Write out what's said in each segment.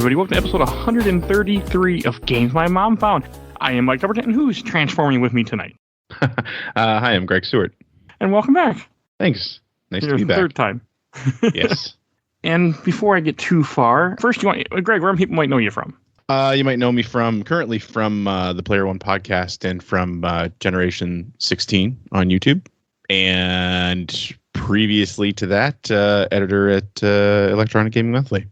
everybody. Welcome to episode 133 of Games My Mom Found. I am Mike Albertin, who's transforming with me tonight. Hi, I'm Greg Sewart. And welcome back. Thanks. Nice to be back. Third time. Yes. And before I get too far, first, Greg, where people might know you from? You might know me currently from the Player One podcast and from Generation 16 on YouTube. And previously to that, editor at Electronic Gaming Monthly.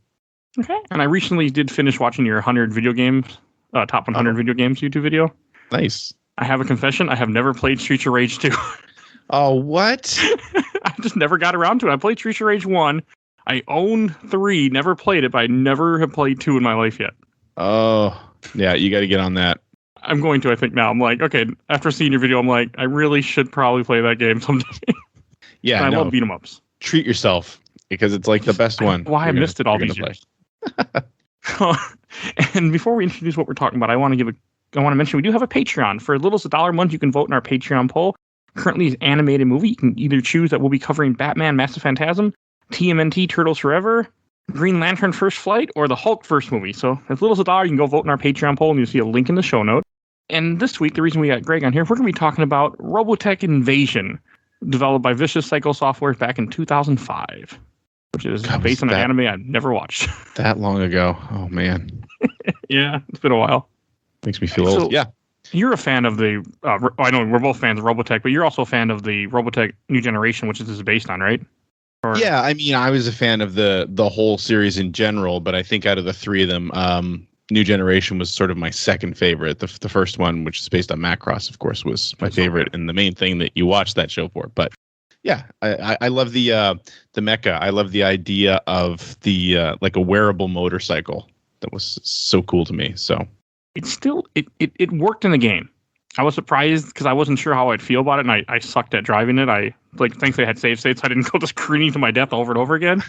Okay. And I recently did finish watching your 100 video games, top 100 video games YouTube video. Nice. I have a confession. I have never played Streets of Rage 2. Oh, what? I just never got around to it. I played Streets of Rage 1. I own 3, never played it, but I never have played 2 in my life yet. Oh, yeah, you got to get on that. I'm going to, I think, now. I'm like, okay, after seeing your video, I'm like, I really should probably play that game someday. Yeah, I love beat-em-ups. Treat yourself, because it's like the best one. Why I missed it all these years. And before we introduce what we're talking about, I want to mention we do have a Patreon. For as little as $1 a month, you can vote in our Patreon poll. Currently, is animated movie. You can either choose that we'll be covering Batman, Massive Phantasm, TMNT, Turtles Forever, Green Lantern First Flight, or the Hulk first movie. So as little as $1, you can go vote in our Patreon poll, and you'll see a link in the show note. And this week, the reason we got Greg on here, we're going to be talking about Robotech Invasion, developed by Vicious Cycle Software back in 2005. Which is based on an anime I've never watched. That long ago. Oh, man. Yeah, it's been a while. Makes me feel old. Yeah. You're a fan of the, I know we're both fans of Robotech, but you're also a fan of the Robotech New Generation, which this is based on, right? Yeah, I mean, I was a fan of the whole series in general, but I think out of the three of them, New Generation was sort of my second favorite. The first one, which is based on Macross, of course, was my favorite and the main thing that you watch that show for. But yeah, I love the mecha. I love the idea of the like a wearable motorcycle. That was so cool to me. So it worked in the game. I was surprised because I wasn't sure how I'd feel about it, and I sucked at driving it. Thankfully I had save states. I didn't go just careening to my death over and over again.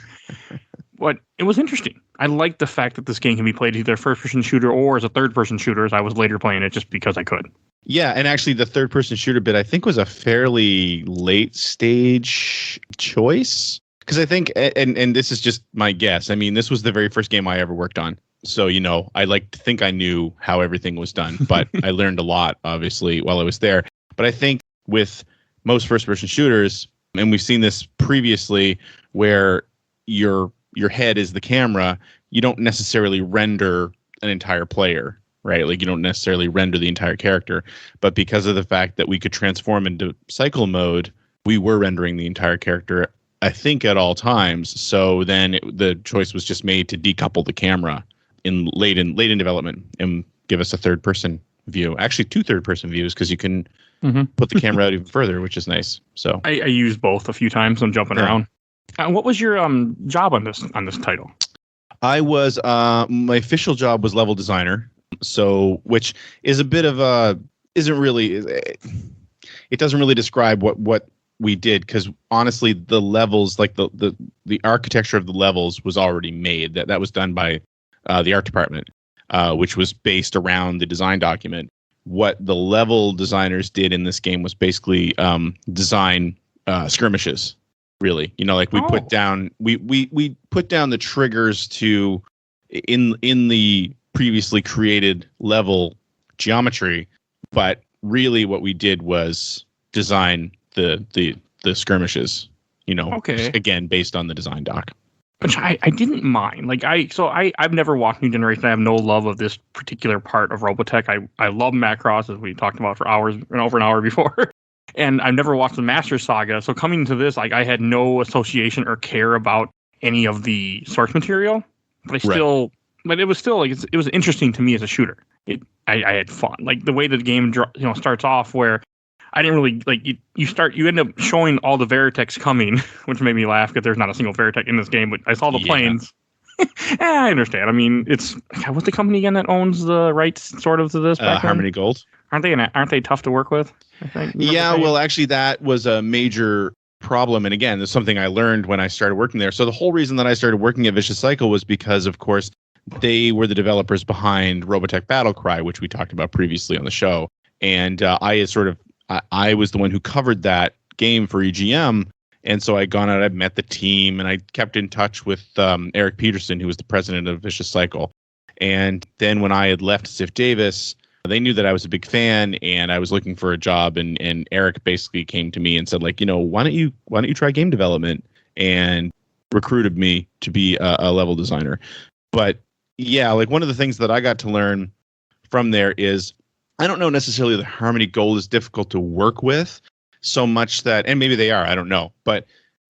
But it was interesting. I liked the fact that this game can be played either first-person shooter or as a third-person shooter, as I was later playing it just because I could. Yeah, and actually the third-person shooter bit, I think, was a fairly late-stage choice. Because I think, and this is just my guess, I mean, this was the very first game I ever worked on. So, I like to think I knew how everything was done, but I learned a lot, obviously, while I was there. But I think with most first-person shooters, and we've seen this previously, where your head is the camera, you don't necessarily render an entire player, right? Like you don't necessarily render the entire character, but because of the fact that we could transform into cycle mode, we were rendering the entire character, I think, at all times. So then the choice was just made to decouple the camera late in development and give us a third person view. Actually, 2 third person views, because you can put the camera out even further, which is nice. So I used both a few times. I'm jumping around. What was your job on this title? I was my official job was level designer, so which is a bit of a it doesn't really describe what we did, because honestly the levels, like the architecture of the levels was already made. That was done by the art department, which was based around the design document. What the level designers did in this game was basically design skirmishes. Really, we put down we put down the triggers to in the previously created level geometry, but really what we did was design the skirmishes. Again, based on the design doc, which I didn't mind. I've never watched New Generation. I have no love of this particular part of Robotech. I love Macross, as we talked about for hours and over an hour before. And I've never watched the Master Saga, so coming to this, I had no association or care about any of the source material. But it was still it was interesting to me as a shooter. I had fun, like the way the game starts off, where I didn't really you end up showing all the Veritechs coming, which made me laugh because there's not a single Veritech in this game. But I saw the planes. I understand. I mean, it's what's the company again that owns the rights sort of to this? Harmony Gold. Aren't they tough to work with? I think. Yeah, well, actually, that was a major problem. And again, there's something I learned when I started working there. So the whole reason that I started working at Vicious Cycle was because, of course, they were the developers behind Robotech Battlecry, which we talked about previously on the show. And I was the one who covered that game for EGM. And so I'd gone out, I'd met the team, and I kept in touch with Eric Peterson, who was the president of Vicious Cycle. And then when I had left Ziff Davis, they knew that I was a big fan and I was looking for a job. And Eric basically came to me and said, like, why don't you try game development, and recruited me to be a level designer. But yeah, like one of the things that I got to learn from there is I don't know necessarily that Harmony Gold is difficult to work with so much that, and maybe they are, I don't know, but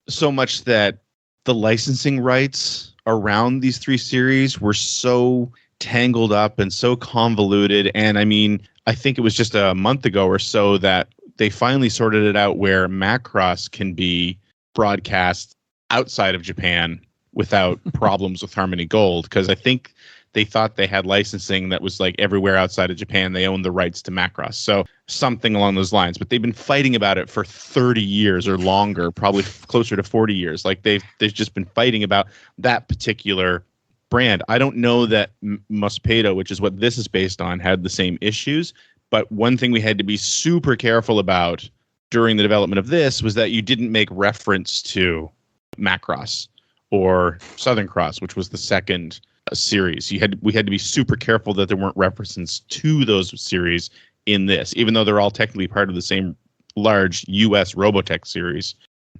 so much that the licensing rights around these three series were so tangled up and so convoluted. And I mean, I think it was just a month ago or so that they finally sorted it out where Macross can be broadcast outside of Japan without problems with Harmony Gold, because I think they thought they had licensing that was like everywhere outside of Japan. They owned the rights to Macross. So something along those lines. But they've been fighting about it for 30 years or longer, probably closer to 40 years. Like they've just been fighting about that particular brand. I don't know that Mospedo, which is what this is based on, had the same issues. But one thing we had to be super careful about during the development of this was that you didn't make reference to Macross or Southern Cross, which was the second series. We had to be super careful that there weren't references to those series in this, even though they're all technically part of the same large U.S. Robotech series.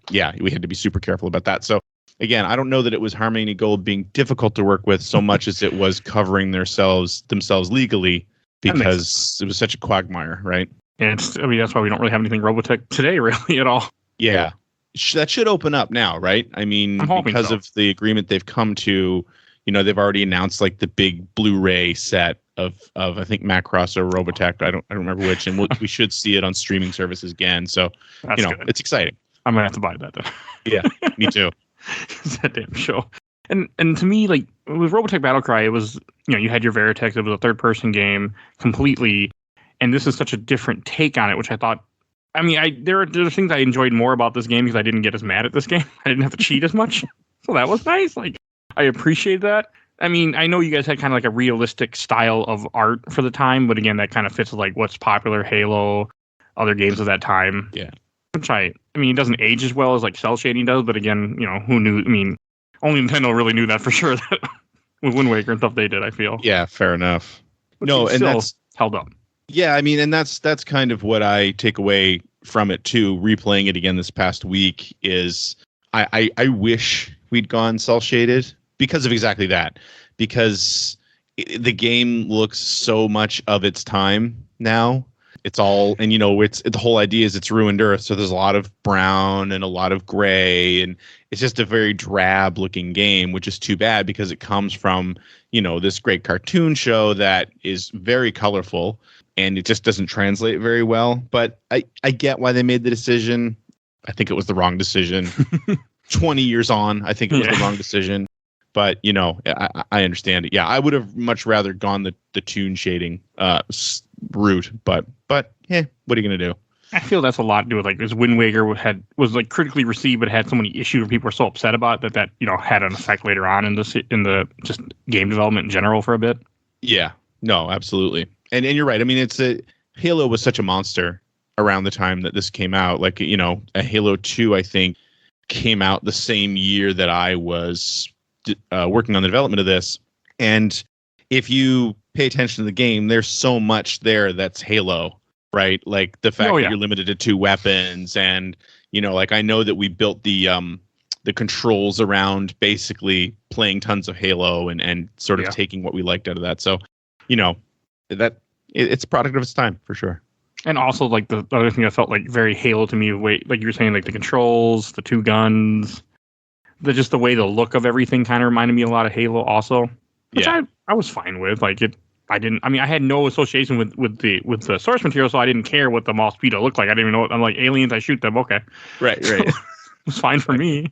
Yeah, we had to be super careful about that. So again, I don't know that it was Harmony Gold being difficult to work with so much as it was covering themselves legally, because it was such a quagmire, right? And that's why we don't really have anything Robotech today, really, at all. Yeah. That should open up now, right? I mean, because of the agreement they've come to, they've already announced like the big Blu-ray set of I think Macross or Robotech. I don't remember which, and we should see it on streaming services again. So, that's good. It's exciting. I'm gonna have to buy that then. Yeah, me too. It's that damn show. And to me, like with Robotech Battlecry, it was you had your Veritex. It was a third-person game completely, and this is such a different take on it, which I thought. I mean, there are things I enjoyed more about this game because I didn't get as mad at this game. I didn't have to cheat as much, so that was nice. Like I appreciate that. I mean, I know you guys had kind of like a realistic style of art for the time, but again, that kind of fits with like what's popular, Halo, other games of that time. Yeah. Which I mean, it doesn't age as well as like cell shading does, but again, who knew? I mean, only Nintendo really knew that for sure. That with Wind Waker and stuff they did, I feel. Yeah, fair enough. But and that's held up. Yeah, I mean, and that's kind of what I take away from it too. Replaying it again this past week is I wish we'd gone cell shaded because of exactly that. Because the game looks so much of its time now. It's all, and the whole idea is it's ruined Earth, so there's a lot of brown and a lot of gray, and it's just a very drab looking game, which is too bad because it comes from this great cartoon show that is very colorful, and it just doesn't translate very well. But I get why they made the decision. I think it was the wrong decision. 20 years on, I think it was the wrong decision. But I understand it. Yeah, I would have much rather gone the toon shading route. But yeah, what are you gonna do? I feel that's a lot to do with like this Wind Waker was like critically received, but had so many issues where people were so upset about that had an effect later on in the just game development in general for a bit. Yeah, no, absolutely, and you're right. I mean, Halo was such a monster around the time that this came out. Like a Halo 2, I think, came out the same year that I was working on the development of this. And if you pay attention to the game, there's so much there that's Halo, right? Like the fact that you're limited to 2 weapons, and like I know that we built the controls around basically playing tons of Halo and sort of taking what we liked out of that. So that it's a product of its time for sure. And also like the other thing that felt like very Halo to me, like you were saying, like the controls, the 2 guns, the way the look of everything kind of reminded me a lot of Halo also, which I was fine with. Like I had no association with the source material, so I didn't care what the Mospedo looked like. I didn't even know. I'm like, aliens, I shoot them. Okay. Right. So, it was fine for me.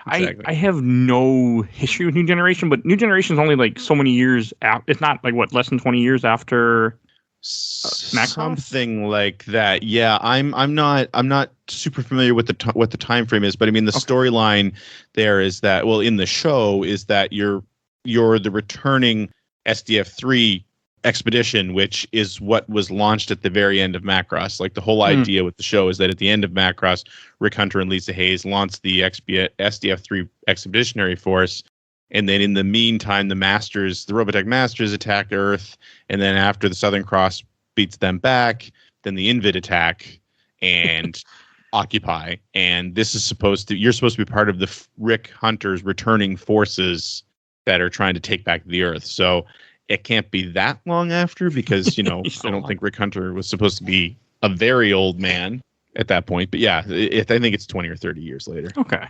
Exactly. I have no history with New Generation, but New Generation is only like so many years after. It's not like less than 20 years after something like that. Yeah, I'm not super familiar with what the time frame is, but I mean the storyline there is that, well, in the show is that you're the returning SDF-3 expedition, which is what was launched at the very end of Macross. Like the whole idea with the show is that at the end of Macross, Rick Hunter and Lisa Hayes launched the SDF-3 Expeditionary Force, And then in the meantime, the Robotech Masters attack Earth. And then after the Southern Cross beats them back, then the Invid attack and occupy. And you're supposed to be part of the Rick Hunter's returning forces that are trying to take back the Earth. So it can't be that long after because, I don't think Rick Hunter was supposed to be a very old man at that point. But yeah, I think it's 20 or 30 years later. Okay.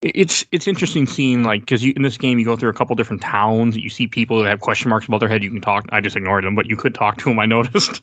It's interesting seeing, like, because in this game you go through a couple different towns. You see people that have question marks above their head. You can talk. I just ignored them, but you could talk to them. I noticed.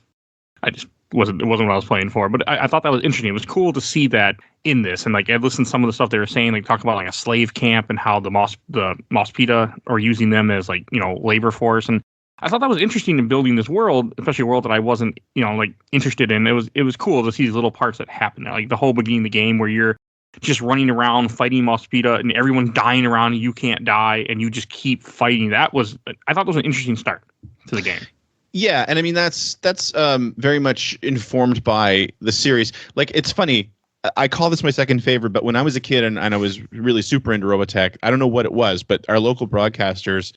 It wasn't what I was playing for, but I thought that was interesting. It was cool to see that in this, and like I listened to some of the stuff they were saying, like talk about like a slave camp and how the Mospita are using them as like labor force, and I thought that was interesting in building this world, especially a world that I wasn't like interested in. It was cool to see these little parts that happen, like the whole beginning of the game where you're just running around fighting Mospita and everyone's dying around and you can't die and you just keep fighting. I thought that was an interesting start to the game. Yeah, and I mean that's very much informed by the series. Like, it's funny, I call this my second favorite, but when I was a kid and I was really super into Robotech, I don't know what it was, but our local broadcasters,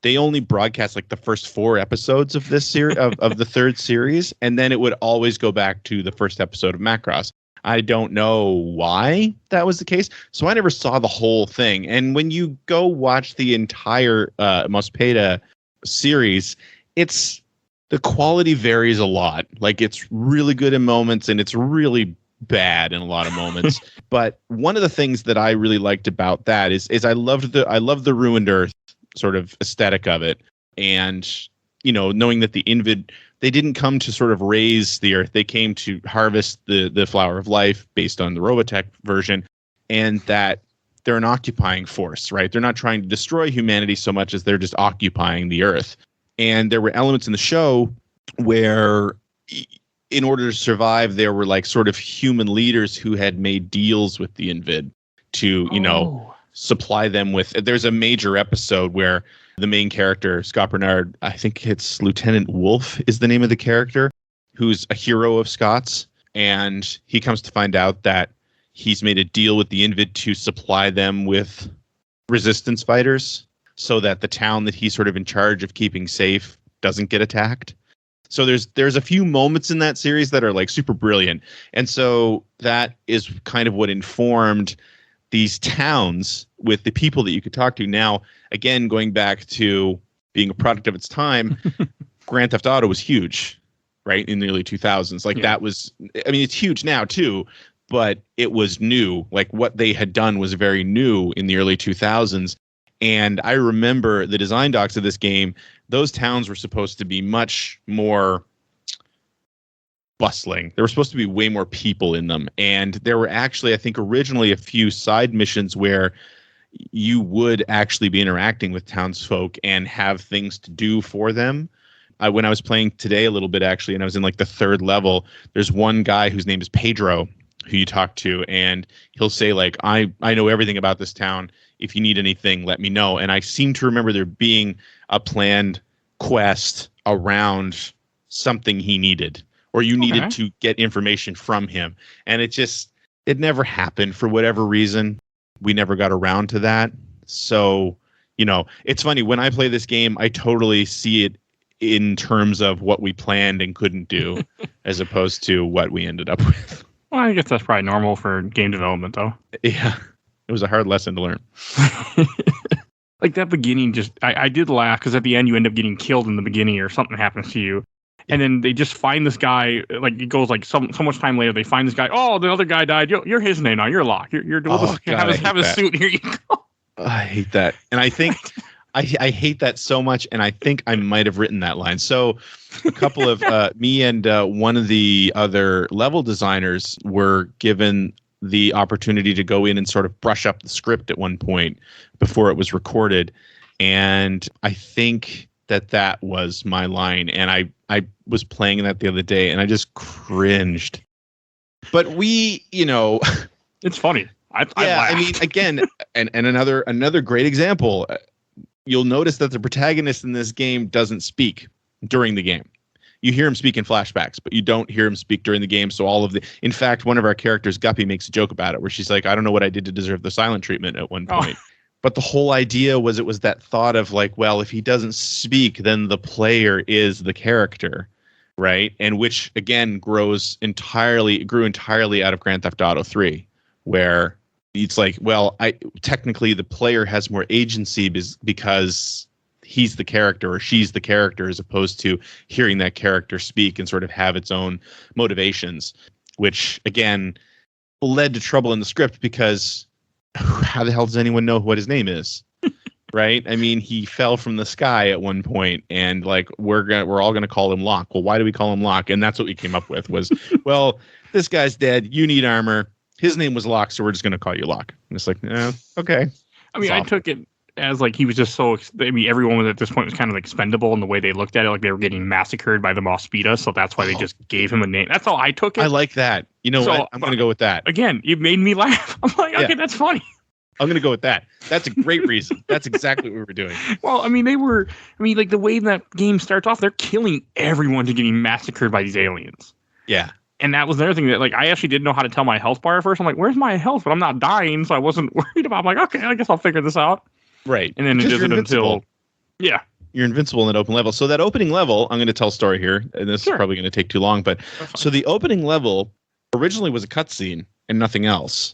they only broadcast like the first 4 episodes of this series of the third series, and then it would always go back to the first episode of Macross. I don't know why that was the case. So I never saw the whole thing. And when you go watch the entire Mospita series, the quality varies a lot. Like, it's really good in moments and it's really bad in a lot of moments. But one of the things that I really liked about that is I loved the Ruined Earth sort of aesthetic of it. And, knowing that the Invid, they didn't come to sort of raise the Earth. They came to harvest the flower of life based on the Robotech version, and that they're an occupying force, right? They're not trying to destroy humanity so much as they're just occupying the Earth. And there were elements in the show where in order to survive, there were like sort of human leaders who had made deals with the Invid to, supply them with. There's a major episode where the main character, Scott Bernard, I think it's Lieutenant Wolf is the name of the character, who's a hero of Scott's. And he comes to find out that he's made a deal with the Invid to supply them with resistance fighters so that the town that he's sort of in charge of keeping safe doesn't get attacked. So there's a few moments in that series that are like super brilliant. And so that is kind of what informed these towns with the people that you could talk to. Now, again, going back to being a product of its time, Grand Theft Auto was huge, right? In the early 2000s. Like that was, I mean, it's huge now too, but it was new. Like what they had done was very new in the early 2000s. And I remember the design docs of this game, those towns were supposed to be much more bustling. There were supposed to be way more people in them. And there were actually, I think, originally a few side missions where you would actually be interacting with townsfolk and have things to do for them. When I was playing today a little bit, actually, and I was in like the 3rd level, there's one guy whose name is Pedro who you talk to, and he'll say like, I know everything about this town. If you need anything, let me know. And I seem to remember there being a planned quest around something he needed, or you needed to get information from him. And it never happened for whatever reason. We never got around to that. So, it's funny. When I play this game, I totally see it in terms of what we planned and couldn't do as opposed to what we ended up with. Well, I guess that's probably normal for game development, though. Yeah. It was a hard lesson to learn. Like that beginning, I did laugh because at the end you end up getting killed in the beginning or something happens to you. And then they just find this guy, like it goes like so much time later, they find this guy. Oh, the other guy died. You're his name now. You're locked. Have a suit. Here you go. I hate that. And I think I hate that so much. And I think I might have written that line. So a couple of me and one of the other level designers were given the opportunity to go in and sort of brush up the script at one point before it was recorded. And I think that was my line. And I was playing that the other day and I just cringed. But it's funny. I mean, again, and another great example, you'll notice that the protagonist in this game doesn't speak during the game. You hear him speak in flashbacks, but you don't hear him speak during the game. So in fact, one of our characters, Guppy, makes a joke about it where she's like, I don't know what I did to deserve the silent treatment at one point. But the whole idea was it was that thought of like, well, if he doesn't speak, then the player is the character, right? And which again grew entirely out of Grand Theft Auto 3, where it's like, well, technically the player has more agency because he's the character or she's the character, as opposed to hearing that character speak and sort of have its own motivations, which again led to trouble in the script because how the hell does anyone know what his name is? Right? I mean, he fell from the sky at one point, and like we're all gonna call him Locke. Well, why do we call him Locke? And that's what we came up with was, well, this guy's dead. You need armor. His name was Locke, so we're just gonna call you Locke. And it's like, okay. I mean, I took it as like he was just so. I mean, everyone was at this point was kind of expendable in the way they looked at it, like they were getting massacred by the Mospita, so that's why they just gave him a name. That's how I took it. I like that. You know what? I'm gonna go with that. Again, it made me laugh. I'm like, okay, that's funny. I'm going to go with that. That's a great reason. That's exactly what we were doing. Well, I mean, like the way that game starts off, they're killing everyone to getting massacred by these aliens. Yeah. And that was another thing that, like, I actually didn't know how to tell my health bar at first. I'm like, where's my health? But I'm not dying, so I wasn't worried about it. I'm like, okay, I guess I'll figure this out. Right. And then it isn't until... Yeah. You're invincible in that open level. So that opening level, I'm going to tell a story here, and this is probably going to take too long, but so the opening level originally was a cutscene and nothing else.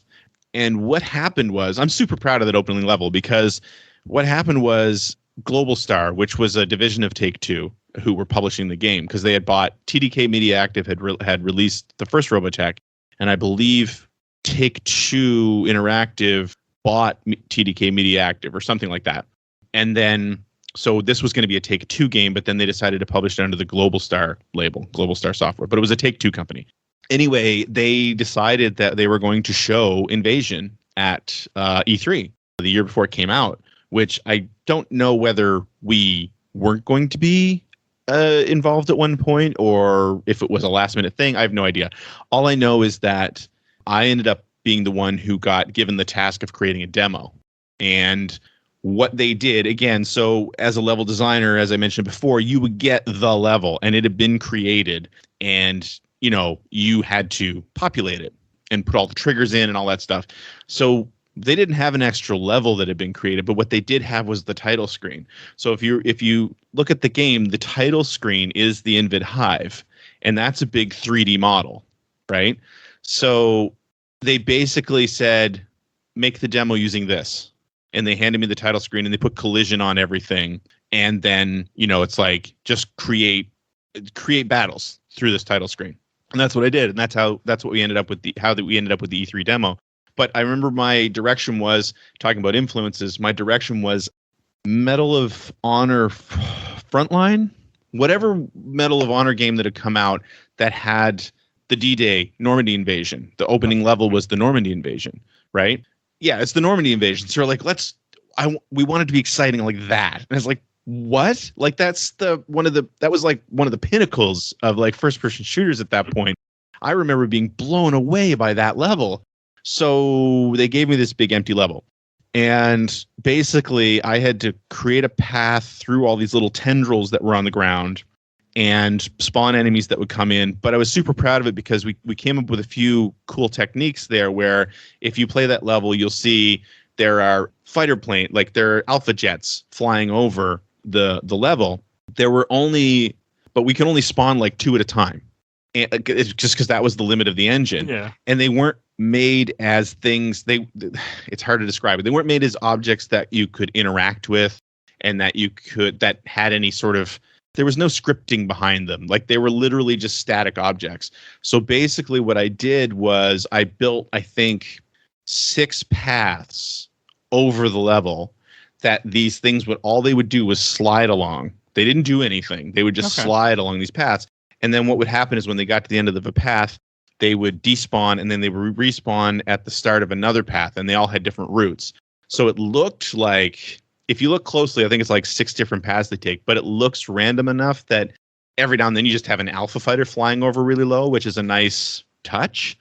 And what happened was, I'm super proud of that opening level because what happened was Global Star, which was a division of Take-Two, who were publishing the game, because they had bought TDK Media Active had released the first Robotech, and I believe Take-Two Interactive bought TDK Media Active or something like that. And then, so this was going to be a Take-Two game, but then they decided to publish it under the Global Star label, Global Star Software, but it was a Take-Two company. Anyway, they decided that they were going to show Invasion at E3 the year before it came out, which I don't know whether we weren't going to be involved at one point or if it was a last-minute thing. I have no idea. All I know is that I ended up being the one who got given the task of creating a demo. And what they did, again, so as a level designer, as I mentioned before, you would get the level, and it had been created, and you know, you had to populate it and put all the triggers in and all that stuff. So they didn't have an extra level that had been created, but what they did have was the title screen. So if you look at the game, the title screen is the Invid Hive, and that's a big 3D model, right? So they basically said, make the demo using this. And they handed me the title screen, and they put collision on everything. And then, you know, it's like, just create battles through this title screen. And that's what I did, and that's what we ended up with the E3 demo. But I remember my direction was, talking about influences, my direction was Medal of Honor Frontline, whatever Medal of Honor game that had come out that had the D-Day Normandy invasion. The opening level was the Normandy invasion, right? Yeah, it's the Normandy invasion. So we're like, we want it to be exciting like that. And it's like, what? Like that was like one of the pinnacles of like first person shooters at that point. I remember being blown away by that level. So they gave me this big empty level. And basically I had to create a path through all these little tendrils that were on the ground and spawn enemies that would come in. But I was super proud of it because we came up with a few cool techniques there where if you play that level, you'll see there are fighter plane, like there are alpha jets flying over the level. But we can only spawn like 2 at a time. And it's just because that was the limit of the engine. Yeah. And they weren't made as things, it's hard to describe it. They weren't made as objects that you could interact with and that had any sort of, there was no scripting behind them. Like they were literally just static objects. So basically what I did was I built, I think, 6 paths over the level that these things all they would do was slide along. They didn't do anything. They would just slide along these paths. And then what would happen is when they got to the end of the path, they would despawn and then they would respawn at the start of another path, and they all had different routes. So it looked like, if you look closely, I think it's like 6 different paths they take, but it looks random enough that every now and then you just have an alpha fighter flying over really low, which is a nice touch.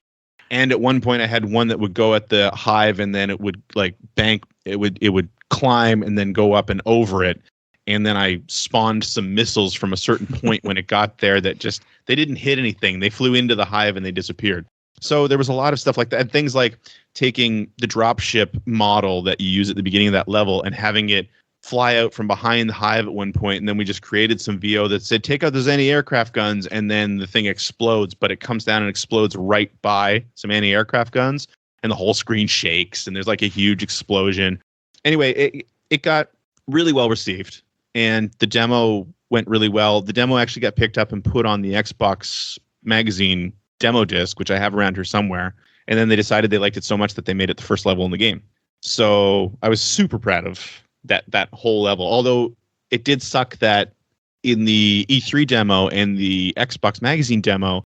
And at one point I had one that would go at the hive and then it would like bank, it would climb and then go up and over it. And then I spawned some missiles from a certain point when it got there that just, they didn't hit anything. They flew into the hive and they disappeared. So there was a lot of stuff like that. And things like taking the dropship model that you use at the beginning of that level and having it fly out from behind the hive at one point, and then we just created some VO that said, take out those anti-aircraft guns, and then the thing explodes, but it comes down and explodes right by some anti-aircraft guns, and the whole screen shakes, and there's like a huge explosion. Anyway, it got really well received, and the demo went really well. The demo actually got picked up and put on the Xbox Magazine demo disc, which I have around here somewhere. And then they decided they liked it so much that they made it the first level in the game. So I was super proud of that whole level. Although it did suck that in the E3 demo and the Xbox Magazine demo,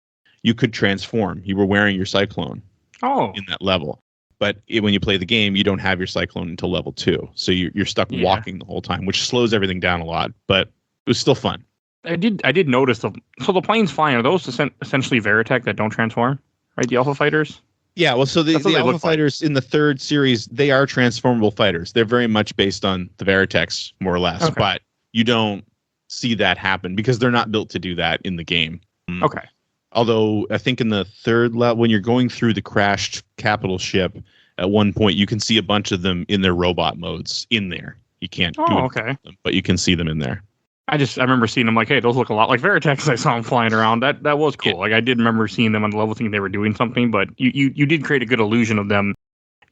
you could transform. You were wearing your Cyclone in that level. But when you play the game, you don't have your Cyclone until level 2. So you're stuck walking the whole time, which slows everything down a lot. But it was still fun. I did notice so the planes flying, are those essentially Veritech that don't transform, right? The Alpha Fighters? Yeah, well, so the Alpha Fighters in the third series, they are transformable fighters. They're very much based on the Veritechs, more or less. Okay. But you don't see that happen because they're not built to do that in the game. Okay. Although I think in the third level, when you're going through the crashed capital ship, at one point you can see a bunch of them in their robot modes in there. You can't do it, with them, but you can see them in there. I remember seeing them like, hey, those look a lot like Veritechs. I saw them flying around. That was cool. Yeah. Like I did remember seeing them on the level thinking they were doing something, but you did create a good illusion of them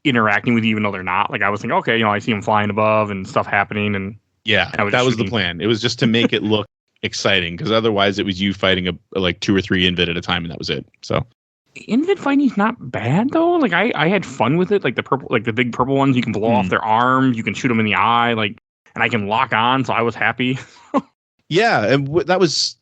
interacting with you even though they're not. Like I was thinking, okay, I see them flying above and stuff happening, and that was the plan. It was just to make it look exciting because otherwise it was you fighting like 2 or 3 Invid at a time, and that was it. So Invid fighting's not bad though. Like I had fun with it. Like the purple, like the big purple ones, you can blow off their arms, you can shoot them in the eye, like. And I can lock on, so I was happy. Yeah, and that was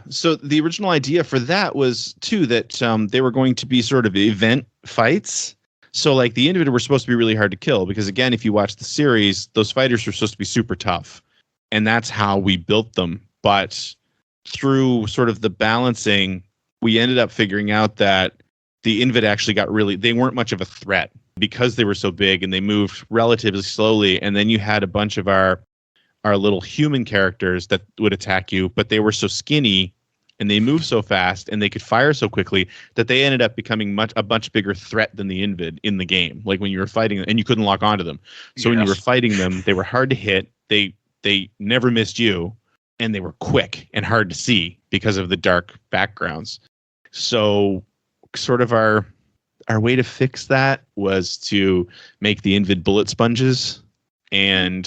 So the original idea for that was too that they were going to be sort of event fights. So like the Invid were supposed to be really hard to kill because again, if you watch the series, those fighters were supposed to be super tough, and that's how we built them. But through sort of the balancing, we ended up figuring out that the Invid actually they weren't much of a threat. Because they were so big and they moved relatively slowly, and then you had a bunch of our little human characters that would attack you, but they were so skinny and they moved so fast and they could fire so quickly that they ended up becoming a much bigger threat than the Invid in the game. Like when you were fighting them, and you couldn't lock onto them. So when you were fighting them, they were hard to hit. They never missed you, and they were quick and hard to see because of the dark backgrounds. So sort of our way to fix that was to make the Invid bullet sponges and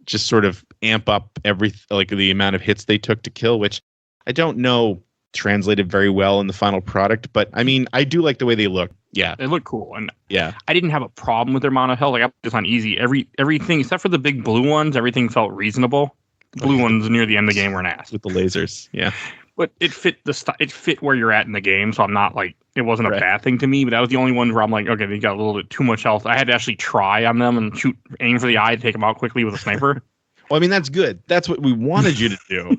just sort of amp up the amount of hits they took to kill, which I don't know translated very well in the final product, but I mean, I do like the way they look. Yeah. They look cool. And yeah, I didn't have a problem with their amount of health. Like I put this on easy. Everything except for the big blue ones, everything felt reasonable. The blue ones near the end of the game were an ass. With the lasers. Yeah. But it fit where you're at in the game, so I'm not like it wasn't a bad thing to me. But that was the only one where I'm like, okay, they got a little bit too much health. I had to actually try on them and aim for the eye to take them out quickly with a sniper. Well, I mean that's good. That's what we wanted you to do.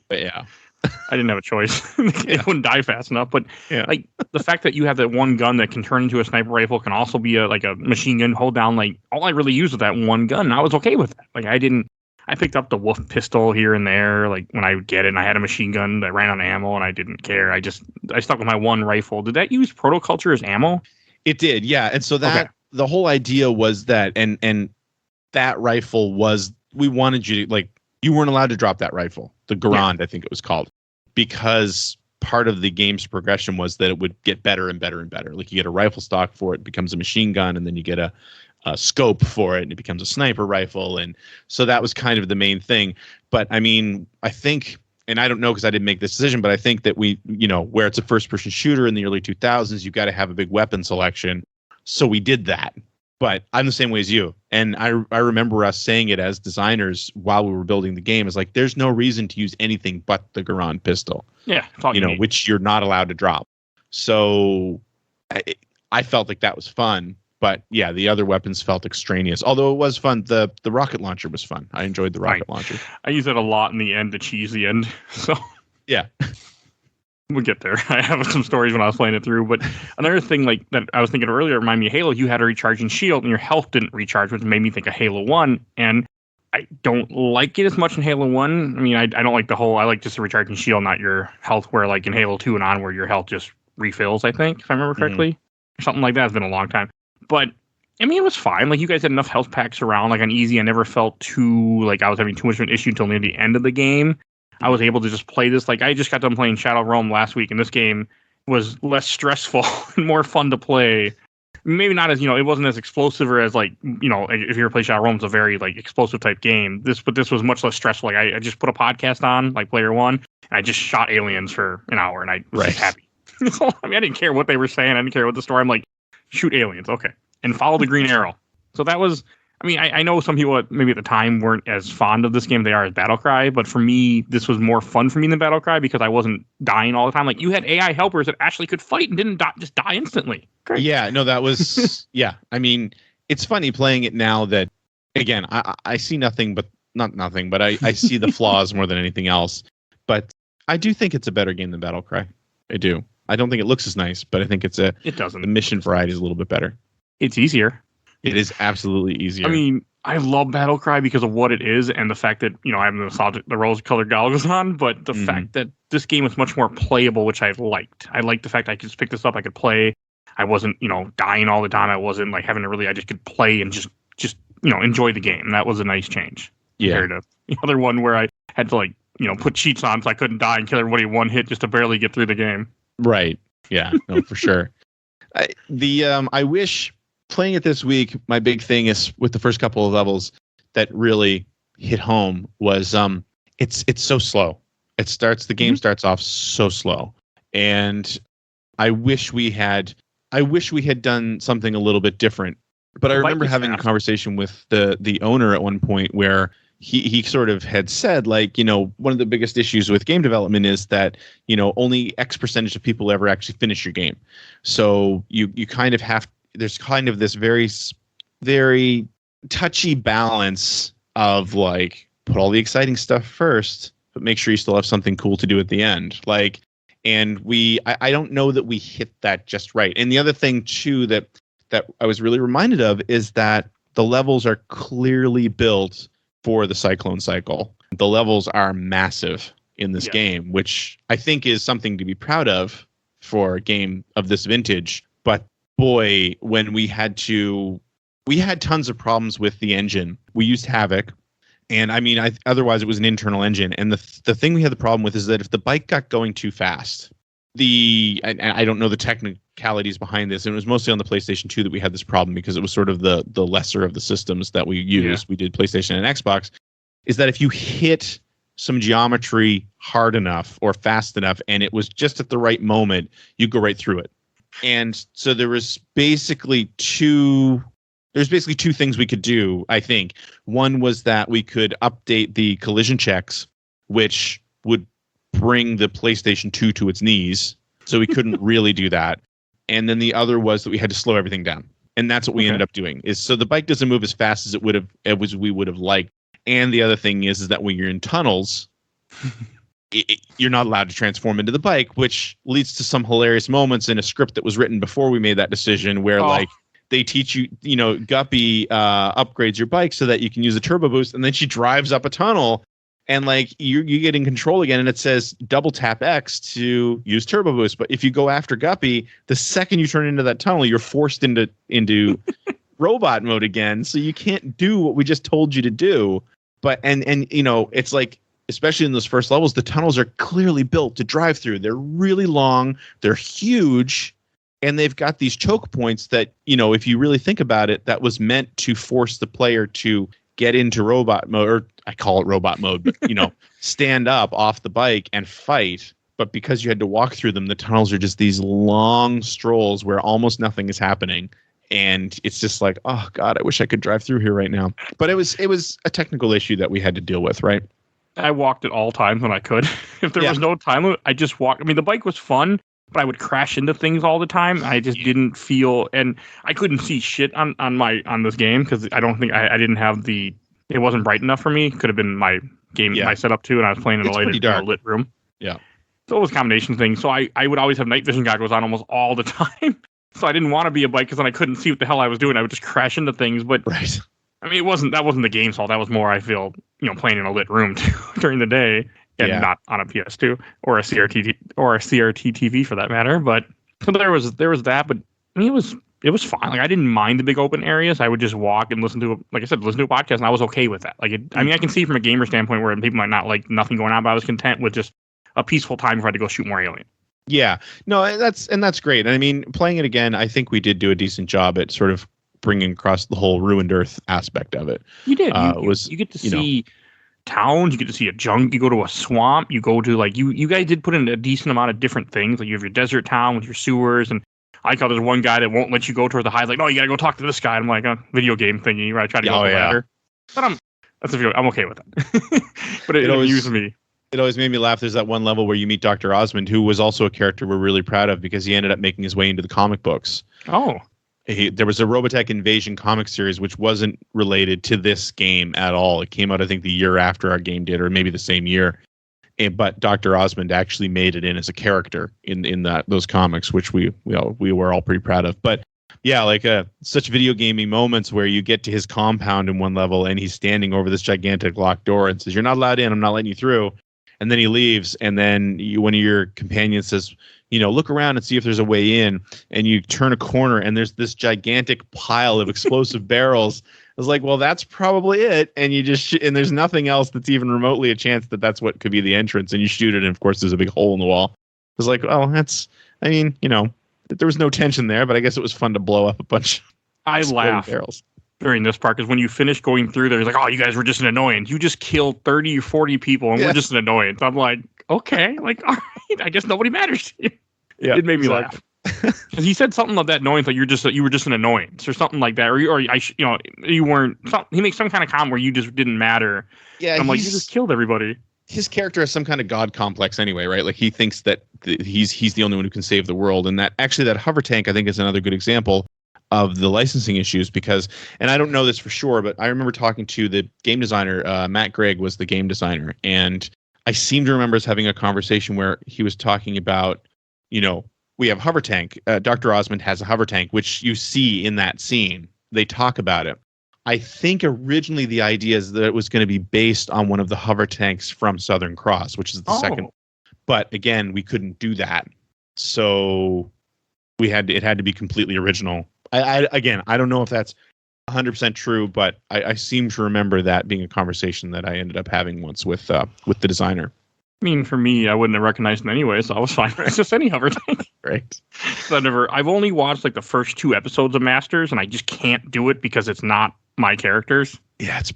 But yeah, I didn't have a choice. It wouldn't die fast enough. But like the fact that you have that one gun that can turn into a sniper rifle can also be a machine gun. Hold down. Like all I really used was that one gun. And I was okay with that. Like I picked up the Wolf pistol here and there, like when I would get it, and I had a machine gun that ran on ammo, and I didn't care. I stuck with my one rifle. Did that use protoculture as ammo? It did, yeah. And so the whole idea was that, and that rifle was, we wanted you to, like, you weren't allowed to drop that rifle, the Garand, I think it was called, because part of the game's progression was that it would get better and better and better. Like you get a rifle stock for it, becomes a machine gun, and then you get a scope for it, and it becomes a sniper rifle. And so that was kind of the main thing. But I mean, I think, and I don't know because I didn't make this decision, but I think that we, where it's a first person shooter in the early 2000s, you've got to have a big weapon selection. So we did that. But I'm the same way as you. And I remember us saying it as designers while we were building the game, is like, there's no reason to use anything but the Garand pistol. Yeah. Which you're not allowed to drop. So I felt like that was fun. But yeah, the other weapons felt extraneous. Although it was fun. The rocket launcher was fun. I enjoyed the rocket launcher. I use it a lot in the end to cheese the end. So yeah. We'll get there. I have some stories when I was playing it through. But another thing like that I was thinking earlier, reminded me of Halo, you had a recharging shield and your health didn't recharge, which made me think of Halo 1. And I don't like it as much in Halo 1. I mean, I don't like I like just a recharging shield, not your health, where like in Halo 2 and on, where your health just refills, I think, if I remember correctly. Or something like that. It's been a long time. But, I mean, it was fine. Like, you guys had enough health packs around. Like, on easy, I never felt too, like, I was having too much of an issue until near the end of the game. I was able to just play this. Like, I just got done playing Shadow Realm last week, and this game was less stressful and more fun to play. Maybe not as, it wasn't as explosive or as, like, if you ever play Shadow Realm, it's a very, like, explosive type game. But this was much less stressful. Like, I just put a podcast on, like, Player One, and I just shot aliens for an hour, and I was just happy. I mean, I didn't care what they were saying. I didn't care what the story. I'm like, shoot aliens, okay. And follow the green arrow. So that was, I mean, I know some people maybe at the time weren't as fond of this game as they are as Battlecry, but for me, this was more fun for me than Battlecry because I wasn't dying all the time. Like, you had AI helpers that actually could fight and didn't just die instantly. Great. Yeah, no, that was, yeah. I mean, it's funny playing it now that, again, I see nothing but, not nothing, but I see the flaws more than anything else. But I do think it's a better game than Battlecry. I do. I don't think it looks as nice, but I think it doesn't. The mission variety is a little bit better. It's easier. It is absolutely easier. I mean, I love Battlecry because of what it is and the fact that, I have the rose-colored goggles on, but the fact that this game is much more playable, which I liked. I liked the fact I could just pick this up, I could play. I wasn't, dying all the time. I wasn't like having to really, I just could play and just enjoy the game. And that was a nice change. Yeah. Compared to the other one where I had to put cheats on so I couldn't die and kill everybody one hit just to barely get through the game. Right. Yeah, no, for sure. I wish playing it this week, my big thing is with the first couple of levels that really hit home was it's so slow. The game starts off so slow. And I wish we had done something a little bit different. But I remember having a conversation with the owner at one point where he sort of had said, like, one of the biggest issues with game development is that, only X percentage of people ever actually finish your game. So you kind of there's kind of this very, very touchy balance of, like, put all the exciting stuff first, but make sure you still have something cool to do at the end. Like, and I don't know that we hit that just right. And the other thing too that I was really reminded of is that the levels are clearly built for the Cyclone cycle. The levels are massive in this game, which I think is something to be proud of for a game of this vintage. But boy, when we had tons of problems with the engine. We used Havoc. And I mean, otherwise it was an internal engine. And the thing we had the problem with is that if the bike got going too fast, and I don't know the technicalities behind this, and it was mostly on the PlayStation 2 that we had this problem because it was sort of the lesser of the systems that we used. Yeah. We did PlayStation and Xbox. Is that if you hit some geometry hard enough or fast enough, and it was just at the right moment, you go right through it. And so there's basically two things we could do, I think. One was that we could update the collision checks, which would bring the PlayStation 2 to its knees. So we couldn't really do that. And then the other was that we had to slow everything down. And that's what we ended up doing. Is so the bike doesn't move as fast as we would have liked. And the other thing is that when you're in tunnels, you're not allowed to transform into the bike, which leads to some hilarious moments in a script that was written before we made that decision where like they teach you, Guppy upgrades your bike so that you can use a turbo boost, and then she drives up a tunnel and like you get in control again, and it says double tap X to use turbo boost. But if you go after Guppy, the second you turn into that tunnel, you're forced into robot mode again. So you can't do what we just told you to do. But and it's like, especially in those first levels, the tunnels are clearly built to drive through. They're really long, they're huge, and they've got these choke points that, if you really think about it, that was meant to force the player to get into robot mode, or I call it robot mode, but, stand up off the bike and fight. But because you had to walk through them, the tunnels are just these long strolls where almost nothing is happening. And it's just like, oh, God, I wish I could drive through here right now. But it was a technical issue that we had to deal with, right? I walked at all times when I could. If there was no time limit, I just walked. I mean, the bike was fun, but I would crash into things all the time. I just didn't feel, and I couldn't see shit on this game because I don't think I didn't have it wasn't bright enough for me. Could have been my game, my setup too, and I was playing in a lit room. Yeah. So it was a combination thing. So I would always have night vision goggles on almost all the time. So I didn't want to be a bike because then I couldn't see what the hell I was doing. I would just crash into things. But right. I mean, that wasn't the game's fault. That was more, I feel, playing in a lit room too, during the day and not on a PS2 or a CRT TV for that matter. But So there was that, but I mean, it was fine. Like I didn't mind the big open areas. I would just walk and listen to like I said, listen to a podcast, and I was okay with that. Like I mean, I can see from a gamer standpoint where people might not like nothing going on, but I was content with just a peaceful time before I had to go shoot more alien. Yeah, no, that's great. I mean, playing it again, I think we did do a decent job at sort of bringing across the whole ruined Earth aspect of it. You did. You get to see towns. You get to see a junk. You go to a swamp. You go to like you guys did put in a decent amount of different things. Like you have your desert town with your sewers, and I like how there's one guy that won't let you go toward the highs. Like, no, you gotta go talk to this guy. I'm like a video game thingy where I try to go up the ladder. But I'm okay with that. But it amused me. It always made me laugh. There's that one level where you meet Dr. Osmond, who was also a character we're really proud of because he ended up making his way into the comic books. Oh. There was a Robotech Invasion comic series which wasn't related to this game at all. It came out, I think, the year after our game did, or maybe the same year. But Dr. Osmond actually made it in as a character in those comics, which we were all pretty proud of. But yeah, like such video gaming moments where you get to his compound in one level and he's standing over this gigantic locked door and says, "You're not allowed in. I'm not letting you through." And then he leaves, and then one of your companions says, look around and see if there's a way in. And you turn a corner, and there's this gigantic pile of explosive barrels. I was like, well, that's probably it. And you just and there's nothing else that's even remotely a chance that that's what could be the entrance. And you shoot it, and of course, there's a big hole in the wall. I was like, oh, there was no tension there, but I guess it was fun to blow up a bunch. I laugh barrels during this part because when you finish going through there, it's like, oh, you guys were just an annoyance. You just killed 30 or 40 people, and we're just an annoyance. I'm like, okay, like, all right, I guess nobody matters to you. Yeah, it made me laugh. Because he said something of that annoyance, like you were just an annoyance or something like that, or you weren't. He makes some kind of comment where you just didn't matter. Yeah, and I'm like, you just killed everybody. His character has some kind of god complex anyway, right? Like he thinks that he's the only one who can save the world, and that hover tank I think is another good example of the licensing issues because, and I don't know this for sure, but I remember talking to the game designer, Matt Gregg was the game designer, and I seem to remember us having a conversation where he was talking about, we have hover tank. Dr. Osmond has a hover tank, which you see in that scene. They talk about it. I think originally the idea is that it was going to be based on one of the hover tanks from Southern Cross, which is the second. But again, we couldn't do that. So it had to be completely original. I don't know if that's 100% true, but I seem to remember that being a conversation that I ended up having once with the designer. I mean, for me, I wouldn't have recognized him anyway, so I was fine. It's just any hover tank. Right. I've only watched like the first 2 episodes of Masters, and I just can't do it because it's not my characters. Yeah, it's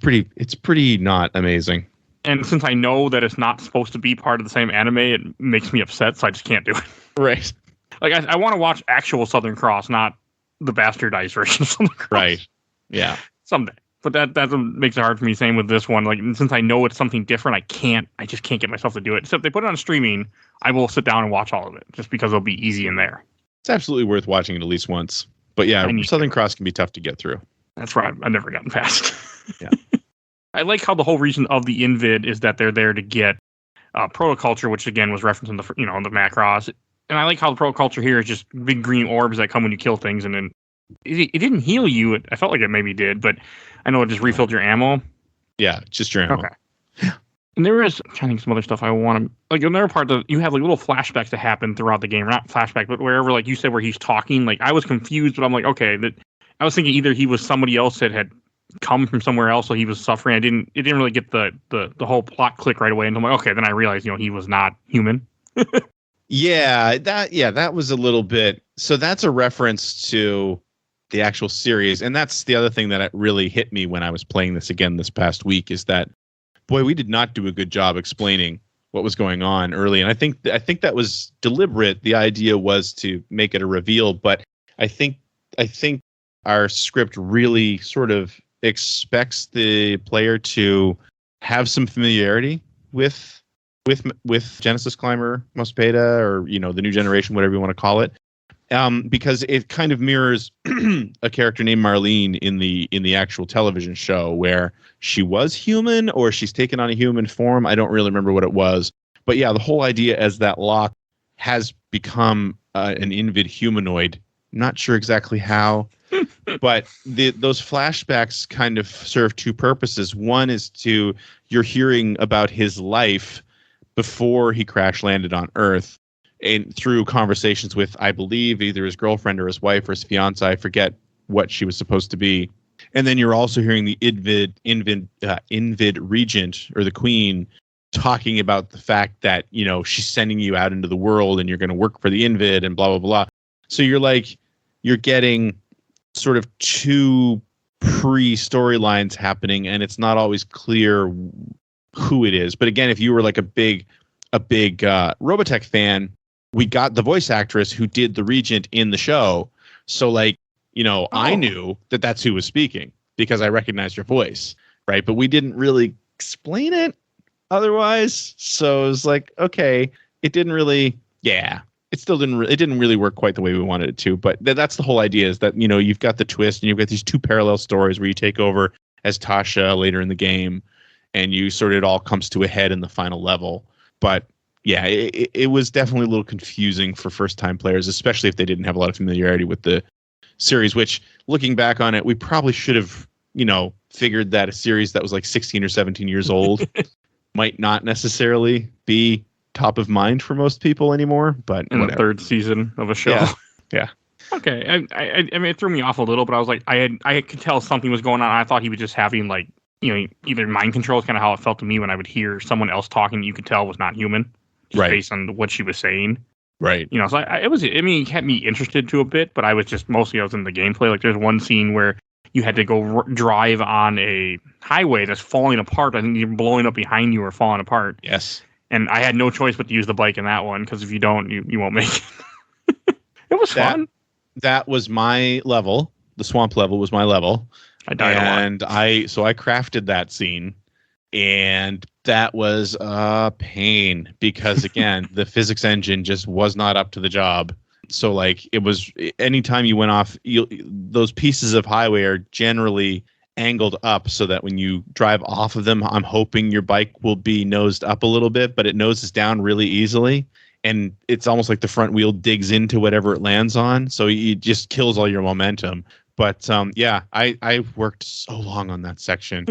pretty not amazing. And since I know that it's not supposed to be part of the same anime, it makes me upset, so I just can't do it. Right. Like, I want to watch actual Southern Cross, not the bastardized version of Southern Cross. Right. Yeah. Someday. But that makes it hard for me. Same with this one. Like, since I know it's something different, I just can't get myself to do it. So if they put it on streaming, I will sit down and watch all of it, just because it'll be easy in there. It's absolutely worth watching it at least once. But yeah, Southern Cross can be tough to get through. That's right. I've never gotten past. Yeah. I like how the whole reason of the Invid is that they're there to get protoculture, which again was referenced in the the Macross. And I like how the protoculture here is just big green orbs that come when you kill things, and then it didn't heal you. I felt like it maybe did, but I know it just refilled your ammo. Yeah, just your ammo. Okay. And there is, I'm trying to think of some other stuff I want to, like another part that you have like little flashbacks that happen throughout the game, or not flashback, but wherever, like you said, where he's talking, like I was confused, but I'm like, okay, I was thinking either he was somebody else that had come from somewhere else, so he was suffering. It didn't really get the whole plot click right away, and I'm like, okay, then I realized, he was not human. Yeah, that was a little bit. So that's a reference to the actual series, and that's the other thing that really hit me when I was playing this again this past week is that, boy, we did not do a good job explaining what was going on early, and I think that was deliberate. The idea was to make it a reveal, but I think our script really sort of expects the player to have some familiarity with Genesis Climber Mospeada, or the new generation, whatever you want to call it. Because it kind of mirrors a character named Marlene in the actual television show, where she was human or she's taken on a human form. I don't really remember what it was, but yeah, the whole idea as that Locke has become an Invid humanoid. Not sure exactly how, but those flashbacks kind of serve 2 purposes. One is you're hearing about his life before he crash landed on Earth. and through conversations with, I believe, either his girlfriend or his wife or his fiance. I forget what she was supposed to be. And then you're also hearing the Invid regent, or the queen, talking about the fact that, you know, she's sending you out into the world and you're going to work for the Invid and blah, blah, blah. So you're getting sort of two pre-storylines happening, and it's not always clear who it is. But again, if you were like a big Robotech fan, we got the voice actress who did the regent in the show. So like, you know, I knew that that's who was speaking because I recognized your voice, right? But we didn't really explain it otherwise. So it was like, okay, it didn't really, it still didn't, it didn't really work quite the way we wanted it to. But that's the whole idea, is that, you know, you've got the twist and you've got these two parallel stories where you take over as Tasha later in the game and you sort of, it all comes to a head in the final level. But yeah, it was definitely a little confusing for first-time players, especially if they didn't have a lot of familiarity with the series, which, looking back on it, we probably should have, you know, figured that a series that was like 16 or 17 years old might not necessarily be top of mind for most people anymore. But in the third season of a show. Yeah. Okay. I mean, it threw me off a little, but I was like, I could tell something was going on. I thought he was just having, like, you know, either mind control is kind of how it felt to me when I would hear someone else talking that you could tell was not human, just based on what she was saying. Right. You know, so it kept me interested to a bit, but I was in the gameplay. Like, there's one scene where you had to go drive on a highway that's falling apart. I think you're blowing up behind you or falling apart. Yes. And I had no choice but to use the bike in that one, because if you don't, you won't make it. It was fun. That was my level. The swamp level was my level. I died a lot. I crafted that scene, and that was a pain because, again, the physics engine just was not up to the job. So, like, it was, anytime you went off, those pieces of highway are generally angled up so that when you drive off of them, I'm hoping your bike will be nosed up a little bit, but it noses down really easily. And it's almost like the front wheel digs into whatever it lands on. So it just kills all your momentum. But I worked so long on that section,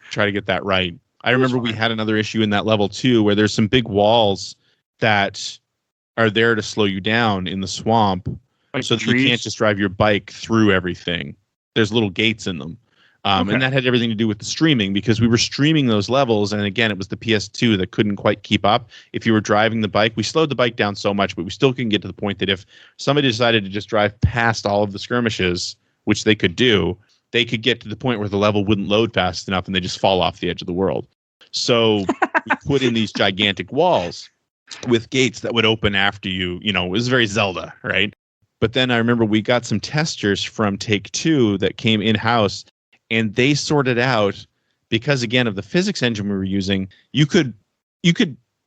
try to get that right. I remember we had another issue in that level too, where there's some big walls that are there to slow you down in the swamp, like so that you can't just drive your bike through everything. There's little gates in them. And that had everything to do with the streaming, because we were streaming those levels. And again, it was the PS2 that couldn't quite keep up. If you were driving the bike, we slowed the bike down so much, but we still couldn't get to the point that if somebody decided to just drive past all of the skirmishes, which they could do, they could get to the point where the level wouldn't load fast enough and they just fall off the edge of the world. So we put in these gigantic walls with gates that would open after you. You know, it was very Zelda, right? But then I remember we got some testers from Take-Two that came in-house, and they sorted out, because, again, of the physics engine we were using, you could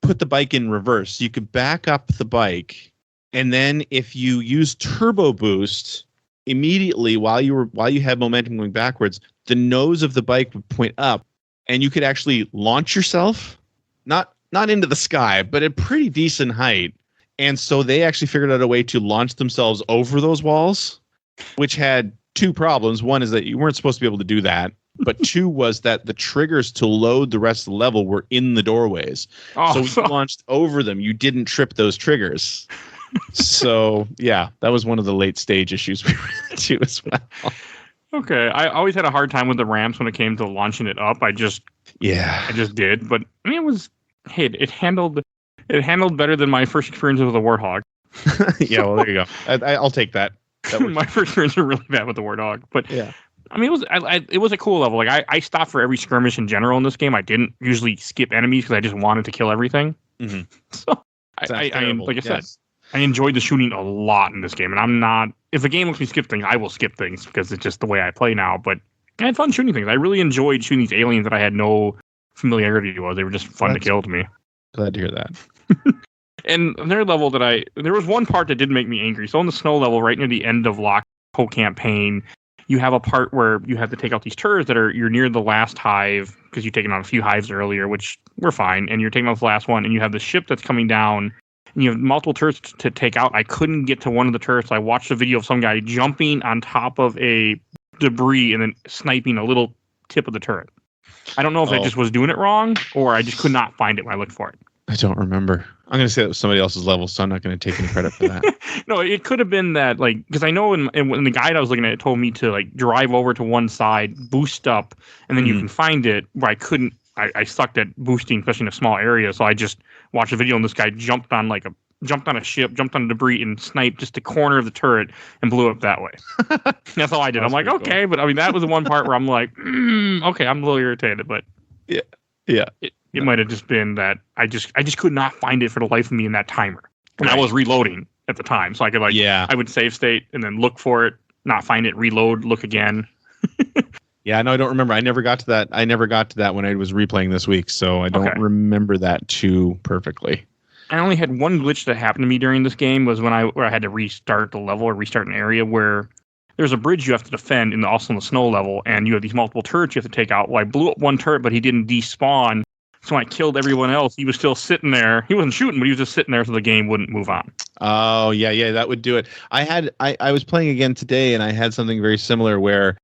put the bike in reverse. You could back up the bike, and then if you use turbo boost immediately while you had momentum going backwards, the nose of the bike would point up, and you could actually launch yourself, not into the sky, but at pretty decent height. And so they actually figured out a way to launch themselves over those walls, which had two problems. One is that you weren't supposed to be able to do that. But two was that the triggers to load the rest of the level were in the doorways. So when you launched over them, you didn't trip those triggers. So, yeah, that was one of the late stage issues we ran into as well. Okay. I always had a hard time with the ramps when it came to launching it up. I just did. But I mean, it handled better than my first experience with the Warthog. Yeah, well, there you go. I'll take that. My first experience was really bad with the Warthog. But yeah, I mean, it was a cool level. Like, I stopped for every skirmish in general in this game. I didn't usually skip enemies because I just wanted to kill everything. Mm-hmm. So like I said, I enjoyed the shooting a lot in this game. And I'm not, if a game lets me skip things, I will skip things because it's just the way I play now. But I had fun shooting things. I really enjoyed shooting these aliens that I had no familiarity with. They were just fun to kill to me. Glad to hear that. And their level there was one part that did make me angry. So on the snow level, right near the end of whole campaign, you have a part where you have to take out these turrets you're near the last hive, because you've taken out a few hives earlier, which were fine. And you're taking out the last one, and you have the ship that's coming down, and you have multiple turrets to take out. I couldn't get to one of the turrets. I watched a video of some guy jumping on top of a debris and then sniping a little tip of the turret. I don't know if I just was doing it wrong, or I just could not find it when I looked for it. I don't remember. I'm going to say that was somebody else's level, so I'm not going to take any credit for that. No, it could have been that, like, because I know in the guide I was looking at, it told me to, like, drive over to one side, boost up, and then you can find it, where I couldn't. I sucked at boosting, especially in a small area, so I just watched a video, and this guy jumped on a ship, jumped on debris, and sniped just the corner of the turret and blew up that way. That's all I did. I'm like, okay, cool. But I mean, that was the one part where I'm like, okay, I'm a little irritated, but yeah. It might have just been that I just could not find it for the life of me in that timer, and I was reloading at the time, so I could I would save state and then look for it, not find it, reload, look again. Yeah, no, I don't remember. I never got to that. When I was replaying this week, so I don't remember that too perfectly. I only had one glitch that happened to me during this game was where I had to restart the level or restart an area where there's a bridge you have to defend also in the snow level, and you have these multiple turrets you have to take out. Well, I blew up one turret, but he didn't despawn. So when I killed everyone else, he was still sitting there. He wasn't shooting, but he was just sitting there so the game wouldn't move on. Oh, yeah, that would do it. I was playing again today, and I had something very similar where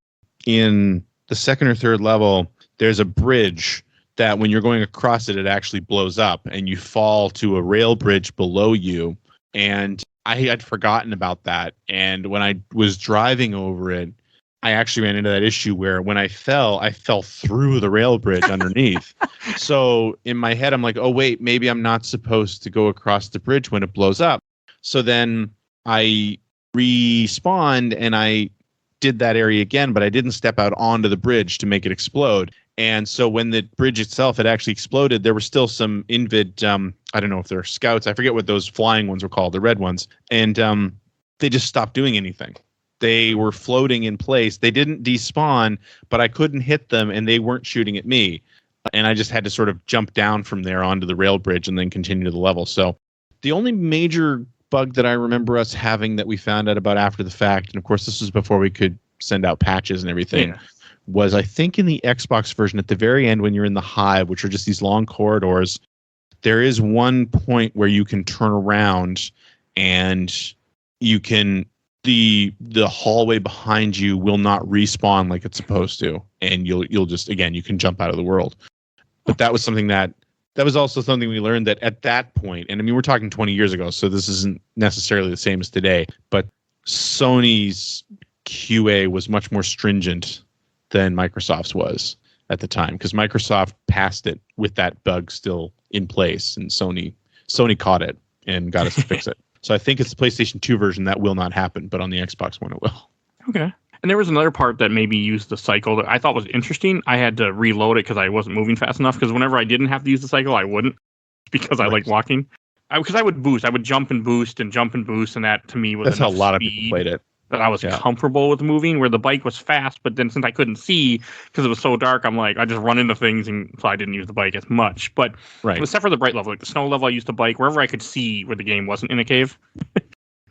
in the second or third level, there's a bridge that when you're going across it, it actually blows up, and you fall to a rail bridge below you. And I had forgotten about that. And when I was driving over it, I actually ran into that issue where when I fell through the rail bridge underneath. So in my head, I'm like, oh, wait, maybe I'm not supposed to go across the bridge when it blows up. So then I respawned and I did that area again, but I didn't step out onto the bridge to make it explode. And so when the bridge itself had actually exploded, there were still some Invid, I don't know if they're scouts. I forget what those flying ones were called, the red ones. And they just stopped doing anything. They were floating in place. They didn't despawn, but I couldn't hit them, and they weren't shooting at me. And I just had to sort of jump down from there onto the rail bridge and then continue to the level. So the only major bug that I remember us having that we found out about after the fact, and of course this was before we could send out patches and everything, was I think in the Xbox version at the very end when you're in the hive, which are just these long corridors, there is one point where you can turn around and you can... The hallway behind you will not respawn like it's supposed to, and you'll just, again, you can jump out of the world. But that was something that was also something we learned that at that point, and I mean we're talking 20 years ago, so this isn't necessarily the same as today, but Sony's QA was much more stringent than Microsoft's was at the time, because Microsoft passed it with that bug still in place, and Sony caught it and got us to fix it. So I think it's the PlayStation 2 version that will not happen, but on the Xbox One it will. Okay. And there was another part that maybe used the cycle that I thought was interesting. I had to reload it because I wasn't moving fast enough, because whenever I didn't have to use the cycle, I wouldn't, because I like walking. Because I would boost. I would jump and boost, and that to me was That's how a lot of people played it. That I was comfortable with moving, where the bike was fast, but then since I couldn't see because it was so dark, I'm like, I just run into things, and so I didn't use the bike as much. But except for the bright level, like the snow level, I used the bike wherever I could see where the game wasn't in a cave.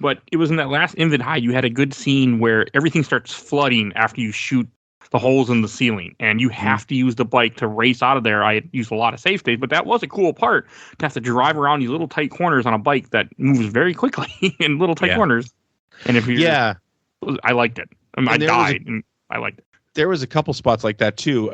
But it was in that last Invid High, you had a good scene where everything starts flooding after you shoot the holes in the ceiling, and you have to use the bike to race out of there. I used a lot of save states, but that was a cool part, to have to drive around these little tight corners on a bike that moves very quickly in little tight corners. And if you I liked it. I died, and I liked it. There was a couple spots like that too,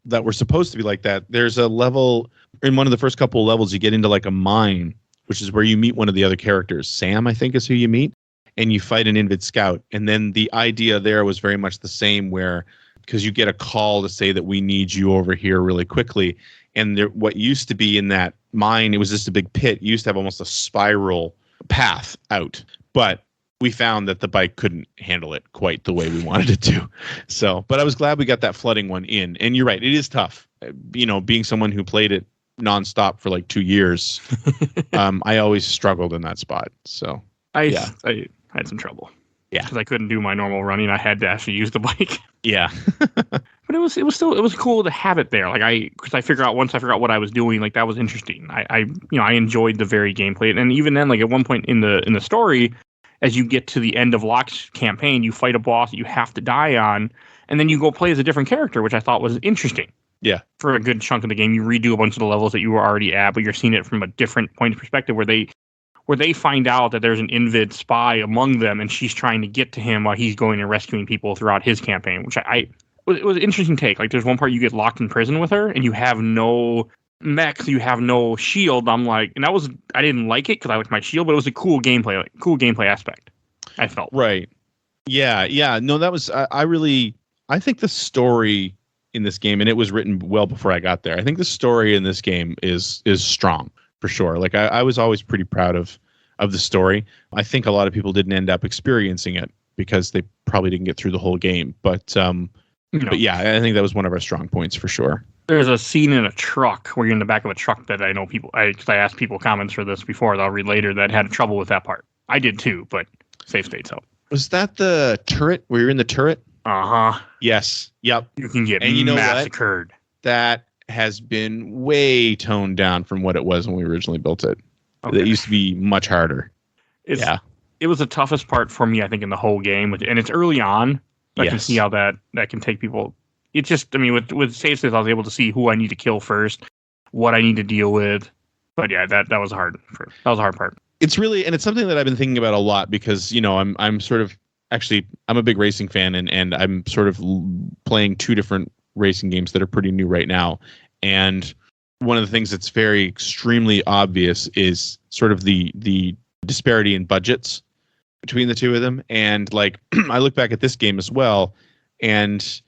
that were supposed to be like that. There's a level in one of the first couple of levels, you get into like a mine, which is where you meet one of the other characters. Sam, I think, is who you meet, and you fight an Invid Scout. And then the idea there was very much the same, where because you get a call to say that we need you over here really quickly. And there, what used to be in that mine, it was just a big pit. You used to have almost a spiral path out, but we found that the bike couldn't handle it quite the way we wanted it to. So, but I was glad we got that flooding one in. And you're right, it is tough. You know, being someone who played it nonstop for like 2 years, I always struggled in that spot. So I had some trouble. Yeah, because I couldn't do my normal running. I had to actually use the bike. Yeah, but it was cool to have it there. Like once I figured out what I was doing, like that was interesting. I enjoyed the very gameplay, and even then, like at one point in the story, as you get to the end of Locke's campaign, you fight a boss that you have to die on, and then you go play as a different character, which I thought was interesting. Yeah, for a good chunk of the game, you redo a bunch of the levels that you were already at, but you're seeing it from a different point of perspective, where they find out that there's an Invid spy among them, and she's trying to get to him while he's going and rescuing people throughout his campaign, which it was an interesting take. Like, there's one part you get locked in prison with her, and you have no mechs, you have no shield. I'm like, and I didn't like it because I liked my shield, but it was a cool gameplay aspect. I felt. Right. Yeah. No, that was I think the story in this game, and it was written well before I got there. I think the story in this game is strong for sure. Like I was always pretty proud of the story. I think a lot of people didn't end up experiencing it because they probably didn't get through the whole game. But yeah, I think that was one of our strong points for sure. There's a scene in a truck where you're in the back of a truck that I know people. Because I asked people comments for this before that I'll read later that had trouble with that part. I did too, but safe states help. Was that the turret where you're in the turret? Uh-huh. Yes. Yep. You can get massacred. That has been way toned down from what it was when we originally built it. Okay. It used to be much harder. It was the toughest part for me, I think, in the whole game. And it's early on. I can see how that can take people. It's just, I mean, with save states, I was able to see who I need to kill first, what I need to deal with. But yeah, that was hard. That was a hard part. It's really, and it's something that I've been thinking about a lot because, I'm sort of, actually, I'm a big racing fan and I'm sort of playing two different racing games that are pretty new right now. And one of the things that's very extremely obvious is sort of the disparity in budgets between the two of them. And like, I look back at this game as well, and,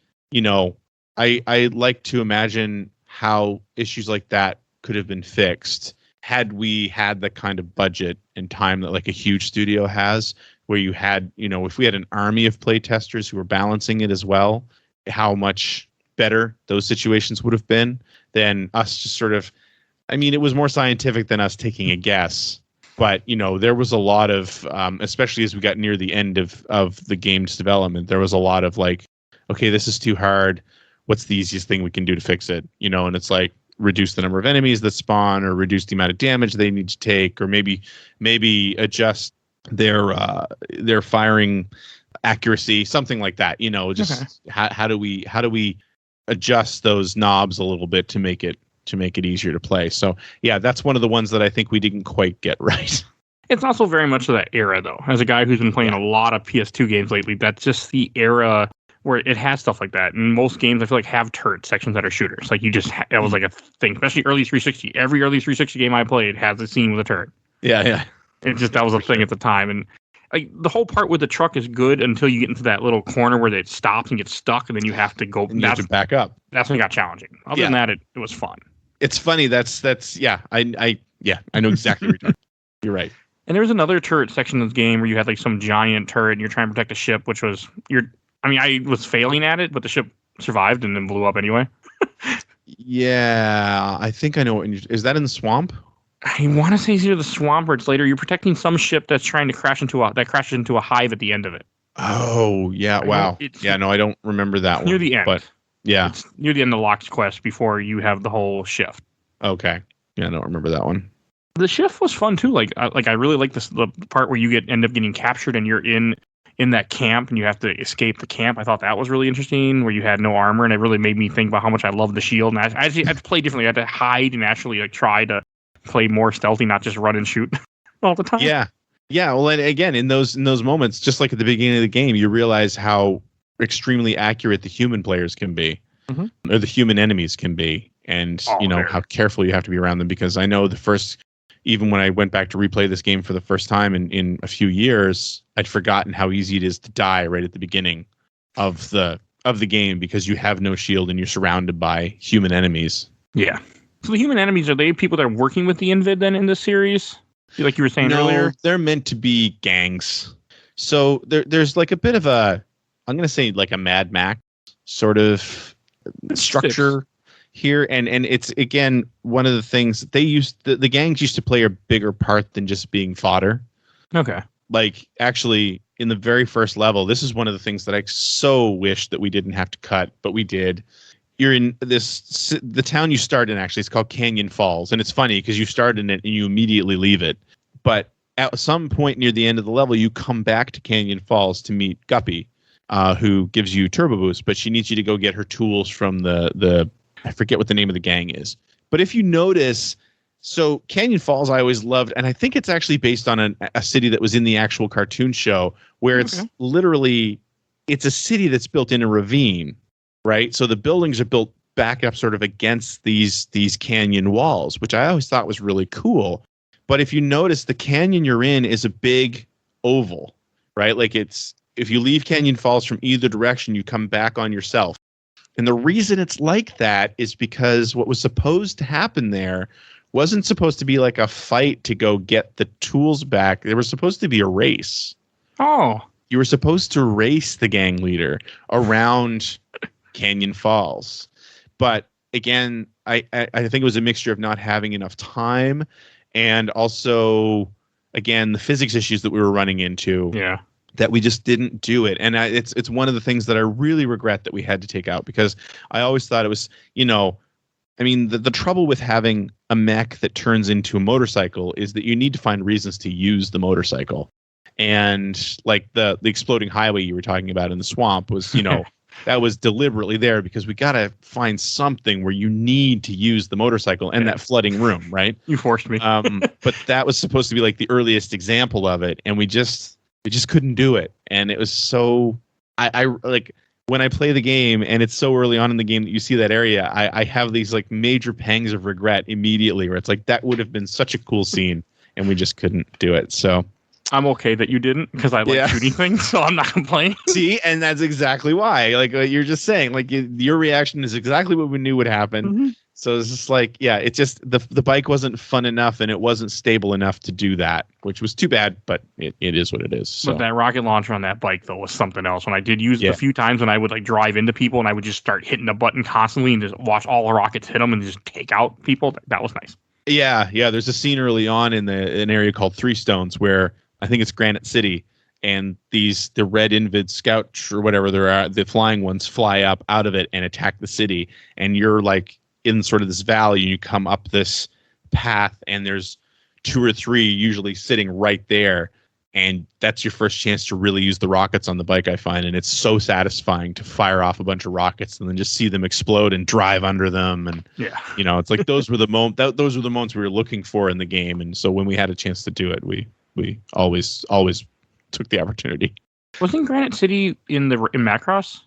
I like to imagine how issues like that could have been fixed had we had the kind of budget and time that like a huge studio has, where you had, if we had an army of play testers who were balancing it as well, how much better those situations would have been than us just sort of, I mean, it was more scientific than us taking a guess. But, there was a lot of, especially as we got near the end of the game's development, there was a lot of like, okay, this is too hard. What's the easiest thing we can do to fix it? And it's like, reduce the number of enemies that spawn, or reduce the amount of damage they need to take, or maybe adjust their firing accuracy, something like that. Just how do we adjust those knobs a little bit to make it easier to play. So yeah, that's one of the ones that I think we didn't quite get right. It's also very much of that era, though. As a guy who's been playing a lot of PS2 games lately, that's just the era where it has stuff like that. And most games, I feel like, have turret sections that are shooters. Like that was like a thing, especially early 360. Every early 360 game I played has a scene with a turret. Yeah. That was a thing at the time. And like the whole part with the truck is good until you get into that little corner where it stops and gets stuck, and then you have to go. You have to back up. That's when it got challenging. Other than that, it was fun. It's funny. That's yeah. I know exactly what you're talking. You're right. And there was another turret section in this game where you had like some giant turret and you're trying to protect a ship, which was I was failing at it, but the ship survived and then blew up anyway. Yeah, I think I know. Is that in the swamp? I want to say it's either the swamp or it's later. You're protecting some ship that's trying to crashes into a hive at the end of it. Oh yeah! Wow. No, I don't remember that one. Near the end, but yeah, it's near the end of Locke's quest before you have the whole shift. Okay. Yeah, I don't remember that one. The shift was fun too. Like I really like the part where you end up getting captured and you're in that camp and you have to escape the camp. I thought that was really interesting, where you had no armor, and it really made me think about how much I love the shield. And I had to play differently. I had to hide and actually like try to play more stealthy, not just run and shoot all the time. Yeah. Well, and again, in those moments, just like at the beginning of the game, you realize how extremely accurate the human players can be, or the human enemies can be, and how careful you have to be around them. Because I know even when I went back to replay this game for the first time in a few years, I'd forgotten how easy it is to die right at the beginning of the game, because you have no shield and you're surrounded by human enemies. Yeah. So the human enemies, are they people that are working with the Invid then in this series? Like you were saying earlier? They're meant to be gangs. So there's like a bit of I'm going to say like a Mad Max sort of structure here. And it's, again, one of the things that the gangs used to play a bigger part than just being fodder. Okay. Like, actually, in the very first level, this is one of the things that I so wish that we didn't have to cut, but we did. You're in the town you start in, actually, it's called Canyon Falls. And it's funny because you start in it and you immediately leave it. But at some point near the end of the level, you come back to Canyon Falls to meet Guppy, who gives you turbo boost, but she needs you to go get her tools from the I forget what the name of the gang is. But if you notice, so Canyon Falls I always loved, and I think it's actually based on a city that was in the actual cartoon show, where it's literally, it's a city that's built in a ravine, right? So the buildings are built back up sort of against these canyon walls, which I always thought was really cool. But if you notice, the canyon you're in is a big oval, right? Like if you leave Canyon Falls from either direction, you come back on yourself. And the reason it's like that is because what was supposed to happen there wasn't supposed to be like a fight to go get the tools back. There was supposed to be a race. Oh. You were supposed to race the gang leader around Canyon Falls. But again, I think it was a mixture of not having enough time and also, again, the physics issues that we were running into. Yeah. That we just didn't do it. And it's one of the things that I really regret that we had to take out, because I always thought it was, the trouble with having a mech that turns into a motorcycle is that you need to find reasons to use the motorcycle. And like the exploding highway you were talking about in the swamp was, that was deliberately there because we got to find something where you need to use the motorcycle and that flooding room, right? You forced me. But that was supposed to be like the earliest example of it. And we just couldn't do it. And it was so, I like when I play the game and it's so early on in the game that you see that area, I have these like major pangs of regret immediately where it's like, that would have been such a cool scene and we just couldn't do it. So I'm okay that you didn't, because I like shooting things, so I'm not complaining. See, and that's exactly why. Like you're just saying, like your reaction is exactly what we knew would happen. Mm-hmm. So it's just like, it's just the bike wasn't fun enough and it wasn't stable enough to do that, which was too bad, but it is what it is. So. But that rocket launcher on that bike, though, was something else. When I did use it a few times when I would like drive into people and I would just start hitting the button constantly and just watch all the rockets hit them and just take out people, that was nice. Yeah. There's a scene early on in an area called Three Stones where I think it's Granite City, and the red Invid Scouts or whatever the flying ones fly up out of it and attack the city, and you're like in sort of this valley, and you come up this path, and there's 2 or 3 usually sitting right there, and that's your first chance to really use the rockets on the bike, I find, and it's so satisfying to fire off a bunch of rockets and then just see them explode and drive under them, and it's like those were the moments we were looking for in the game, and so when we had a chance to do it, we always took the opportunity. Wasn't Granite City in Macross?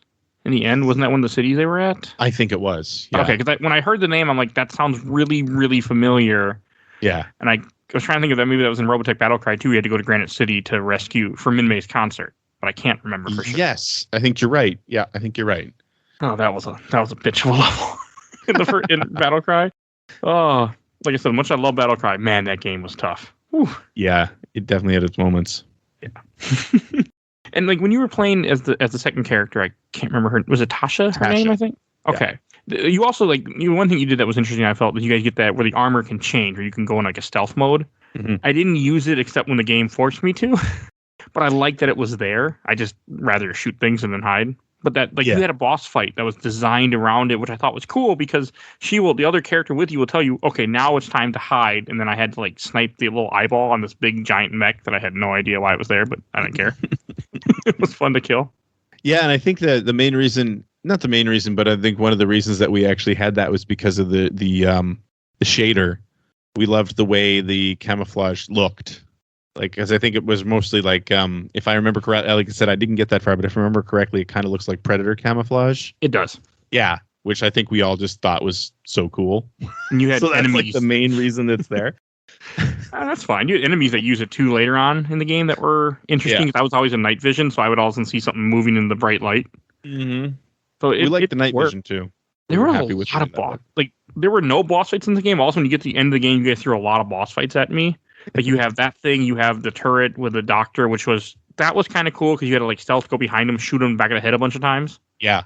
In the end, wasn't that one of the cities they were at? I think it was. Yeah. Okay, because when I heard the name, I'm like, that sounds really, really familiar. Yeah. And I was trying to think of that. Maybe that was in Robotech Battlecry 2. We had to go to Granite City to rescue for Min-May's concert, but I can't remember for sure. Yes, I think you're right. Yeah, I think you're right. Oh, that was a bitch of a level in Battlecry. Oh, like I said, much I love Battlecry, man, that game was tough. Whew. Yeah, it definitely had its moments. Yeah. And like when you were playing as the second character, I can't remember her. Was it Tasha? Her name, I think. Okay. Yeah. You also one thing you did that was interesting. I felt that you guys get that where the armor can change, where you can go in like a stealth mode. Mm-hmm. I didn't use it except when the game forced me to, but I liked that it was there. I just rather shoot things and then hide. But that you had a boss fight that was designed around it, which I thought was cool because the other character with you will tell you, okay, now it's time to hide. And then I had to like snipe the little eyeball on this big giant mech that I had no idea why it was there, but I didn't care. It was fun to kill. Yeah, and I think the main reason, not the main reason, but I think one of the reasons that we actually had that was because of the shader. We loved the way the camouflage looked. Like, because I think it was mostly like, if I remember correctly, like I said, I didn't get that far, but if I remember correctly, it kind of looks like Predator camouflage. It does. Yeah, which I think we all just thought was so cool. And you had so enemies. That's like the main reason it's there. That's fine. You had enemies that use it too later on in the game that were interesting. I was always in night vision, so I would often see something moving in the bright light. Mm-hmm. So we liked the night vision too. There were a lot of boss. Like there were no boss fights in the game. Also, when you get to the end of the game, you guys threw a lot of boss fights at me. Like you have that thing, you have the turret with the doctor, which was kind of cool because you had to like stealth go behind him, shoot him back of the head a bunch of times. Yeah,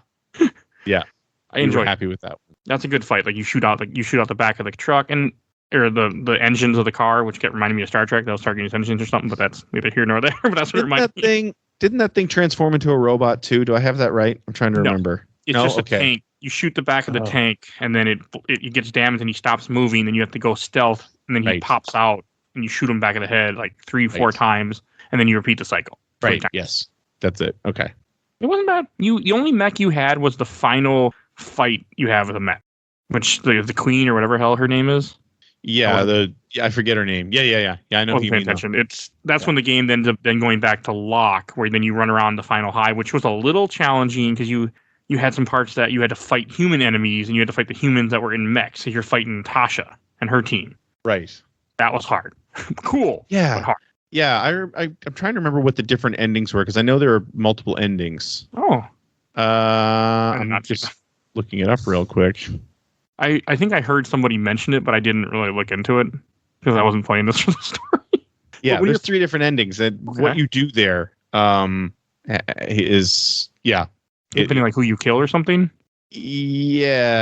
yeah. I enjoyed. Happy with that. That's a good fight. Like you shoot out the back of the truck or the engines of the car, which kept reminding me of Star Trek. That was Stargate's engines or something, but that's neither here nor there. But that's what it reminded me. Didn't that thing transform into a robot too? Do I have that right? I'm trying to remember. It's just a tank. You shoot the back of the tank, and then it gets damaged, and he stops moving. Then you have to go stealth, and then he pops out. And you shoot him back of the head like 3-4 times, and then you repeat the cycle. Right. Yes. That's it. Okay. It wasn't bad. The only mech you had was the final fight you have with a mech, which the queen or whatever hell her name is. Yeah. I forget her name. Yeah. I know who you mean. That's when the game ends up then going back to lock, where then you run around the final high, which was a little challenging because you you had some parts that you had to fight human enemies, and you had to fight the humans that were in mechs. So you're fighting Tasha and her team. Right. That was hard. Cool. Yeah. But hard. Yeah. I'm trying to remember what the different endings were because I know there are multiple endings. Oh. I'm just looking it up real quick. I think I heard somebody mention it, but I didn't really look into it because I wasn't playing this for the story. Yeah, there's 3 different endings, and what you do there is depending like who you kill or something. Yeah,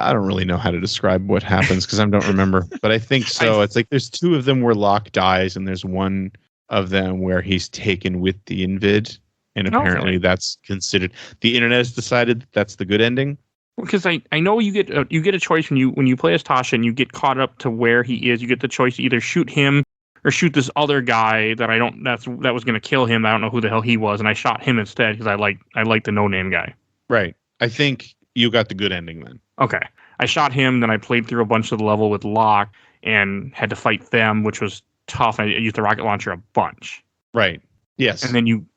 I don't really know how to describe what happens because I don't remember, but I think so. It's like there's 2 of them where Locke dies, and there's one of them where he's taken with the Invid, and apparently that's considered. The internet has decided that's the good ending. Because I know you get a choice when you play as Tasha and you get caught up to where he is. You get the choice to either shoot him or shoot this other guy that that was going to kill him. I don't know who the hell he was, and I shot him instead because I like the no name guy. Right. I think you got the good ending then. Okay. I shot him, then I played through a bunch of the level with Locke and had to fight them, which was tough. I used the rocket launcher a bunch. Right. Yes.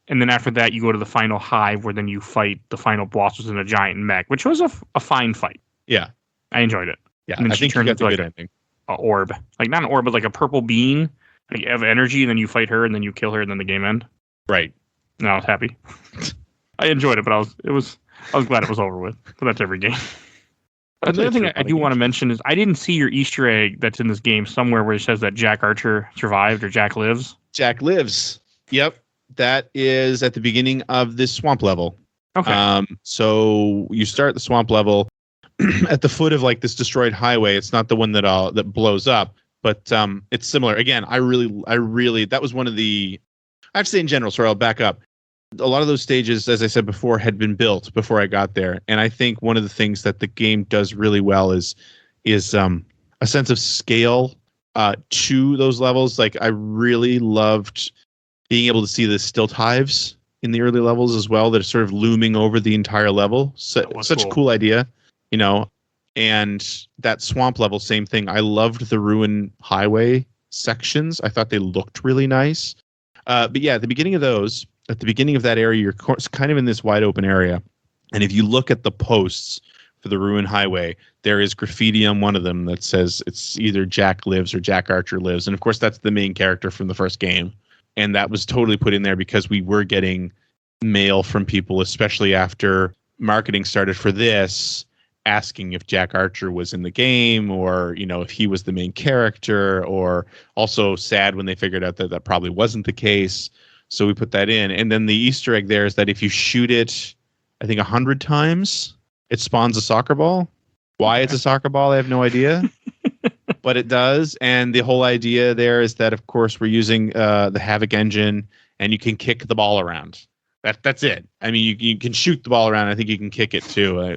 And then after that, you go to the final hive where then you fight the final boss, which is in a giant mech, which was a fine fight. Yeah. I enjoyed it. Yeah. And then she turned into the good ending. An orb. Like not an orb, but like a purple bean like of energy, and then you fight her and then you kill her and then the game end. Right. And I was happy. I enjoyed it, but I was glad it was over with. But that's every game. Another thing I do want to mention is I didn't see your Easter egg that's in this game somewhere where it says that Jack Archer survived or Jack lives. Jack lives. Yep. That is at the beginning of this swamp level. Okay. So you start the swamp level at the foot of like this destroyed highway. It's not the one that blows up, but it's similar. Again, I really that was one of the I have to say in general. Sorry, I'll back up. A lot of those stages, as I said before, had been built before I got there, and I think one of the things that the game does really well is a sense of scale to those levels. Like I really loved being able to see the stilt hives in the early levels as well that are sort of looming over the entire level. Such a cool idea, you know. And that swamp level, same thing. I loved the ruin highway sections. I thought they looked really nice. But yeah, at the beginning of that area, you're kind of in this wide open area. And if you look at the posts for the ruin highway, there is graffiti on one of them that says it's either Jack lives or Jack Archer lives. And of course, that's the main character from the first game. And that was totally put in there because we were getting mail from people, especially after marketing started for this, asking if Jack Archer was in the game or, you know, if he was the main character, or also sad when they figured out that that probably wasn't the case. So we put that in. And then the Easter egg there is that if you shoot it, I think 100 times, it spawns a soccer ball. Why it's a soccer ball, I have no idea. But it does. And the whole idea there is that, of course, we're using the Havoc engine, and you can kick the ball around. That's it. I mean, you can shoot the ball around. I think you can kick it, too,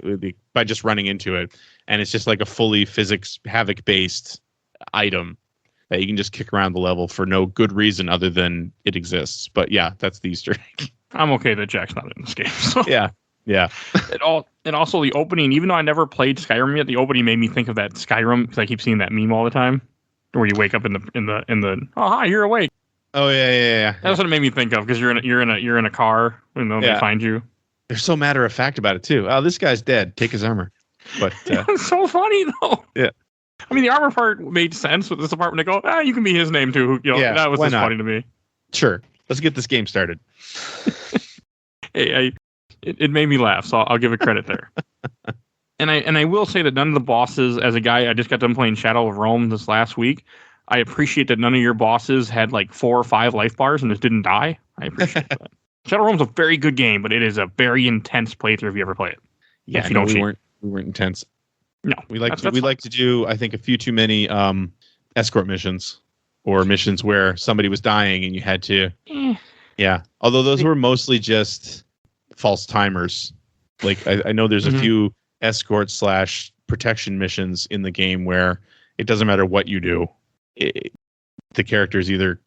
by just running into it. And it's just like a fully physics Havoc-based item that you can just kick around the level for no good reason other than it exists. But yeah, that's the Easter egg. I'm okay that Jack's not in this game. So. Yeah. And also the opening, even though I never played Skyrim yet, the opening made me think of that Skyrim because I keep seeing that meme all the time, where you wake up in the oh hi, you're awake. Oh yeah. That's what it made me think of because you're in a car when they find you. They're so matter of fact about it too. Oh, this guy's dead. Take his armor. But it's so funny though. Yeah. I mean, the armor part made sense with this apartment. They go, you can be his name too. You know, that was just funny to me. Sure. Let's get this game started. Hey, it made me laugh, so I'll give it credit there. And I will say that none of the bosses, as a guy, I just got done playing Shadow of Rome this last week. I appreciate that none of your bosses had like 4 or 5 life bars and just didn't die. I appreciate that. Shadow of Rome's a very good game, but it is a very intense playthrough if you ever play it. Yeah, we weren't intense. No, we like to do, I think, a few too many escort missions or missions where somebody was dying and you had to. Yeah, although those were mostly just false timers. Like I know there's a few escort / protection missions in the game where it doesn't matter what you do, the character is either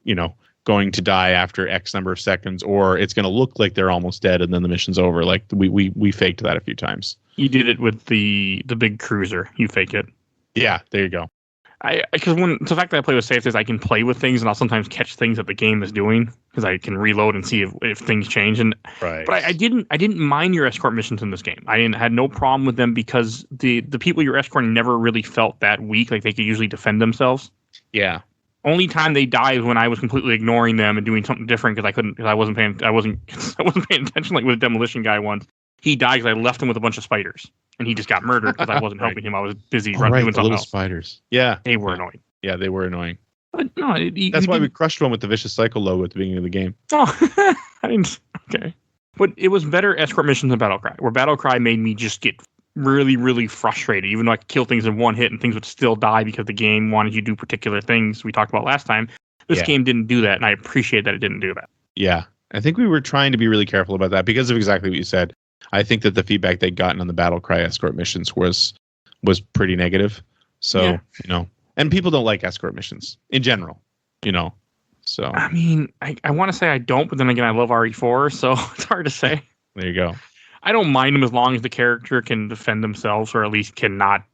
going to die after X number of seconds, or it's going to look like they're almost dead and then the mission's over. Like we faked that a few times. You did it with the big cruiser. You fake it. Yeah, there you go. Because when the fact that I play with saves is I can play with things and I'll sometimes catch things that the game is doing because I can reload and see if things change. And Right. but I didn't mind your escort missions in this game. Had no problem with them because the people you're escorting never really felt that weak. Like they could usually defend themselves. Yeah. Only time they died is when I was completely ignoring them and doing something different because I wasn't paying attention. Like with the demolition guy once, he died because I left him with a bunch of spiders and he just got murdered because I wasn't helping him. I was busy doing the something little else. Spiders. Yeah, They were annoying. Yeah, they were annoying. But no, that's why we crushed one with the Vicious Cycle logo at the beginning of the game. Oh, I didn't. Okay, but it was better escort missions than Battlecry, where Battlecry made me just get really, really frustrated. Even though I could kill things in one hit and things would still die because the game wanted you to do particular things we talked about last time. This game didn't do that, and I appreciate that it didn't do that. Yeah, I think we were trying to be really careful about that because of exactly what you said. I think that the feedback they'd gotten on the Battlecry escort missions was pretty negative. So, and people don't like escort missions in general, so. I mean, I want to say I don't, but then again, I love RE4, so it's hard to say. There you go. I don't mind them as long as the character can defend themselves or at least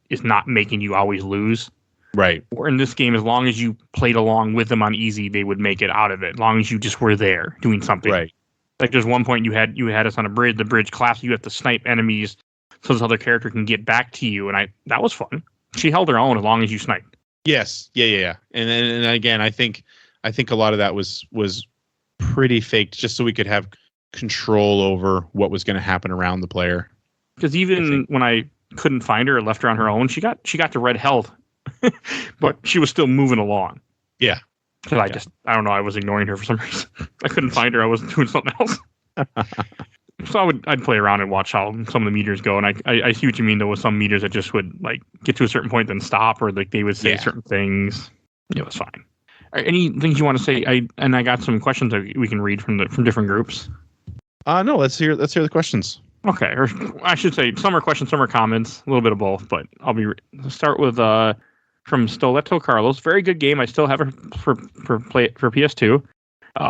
is not making you always lose. Right. Or in this game, as long as you played along with them on easy, they would make it out of it. As long as you just were there doing something. Right. Like there's one point you had us on a bridge. The bridge collapsed. You have to snipe enemies so this other character can get back to you, and that was fun. She held her own as long as you sniped. Yes. Yeah. And again, I think a lot of that was pretty faked, just so we could have control over what was going to happen around the player. Because even when I couldn't find her or left her on her own, she got to red health. But she was still moving along. Yeah. Because I don't know, I was ignoring her for some reason. I couldn't find her. I was doing something else. So I'd play around and watch how some of the meters go. And I see what you mean, though, with some meters that just would like get to a certain point, then stop, or like they would say certain things. It was fine. Any things you want to say? I got some questions that we can read from different groups. No, let's hear the questions. Okay, or I should say some are questions, some are comments, a little bit of both. But I'll start with from Stoletto Carlos. Very good game. I still have it for PS2.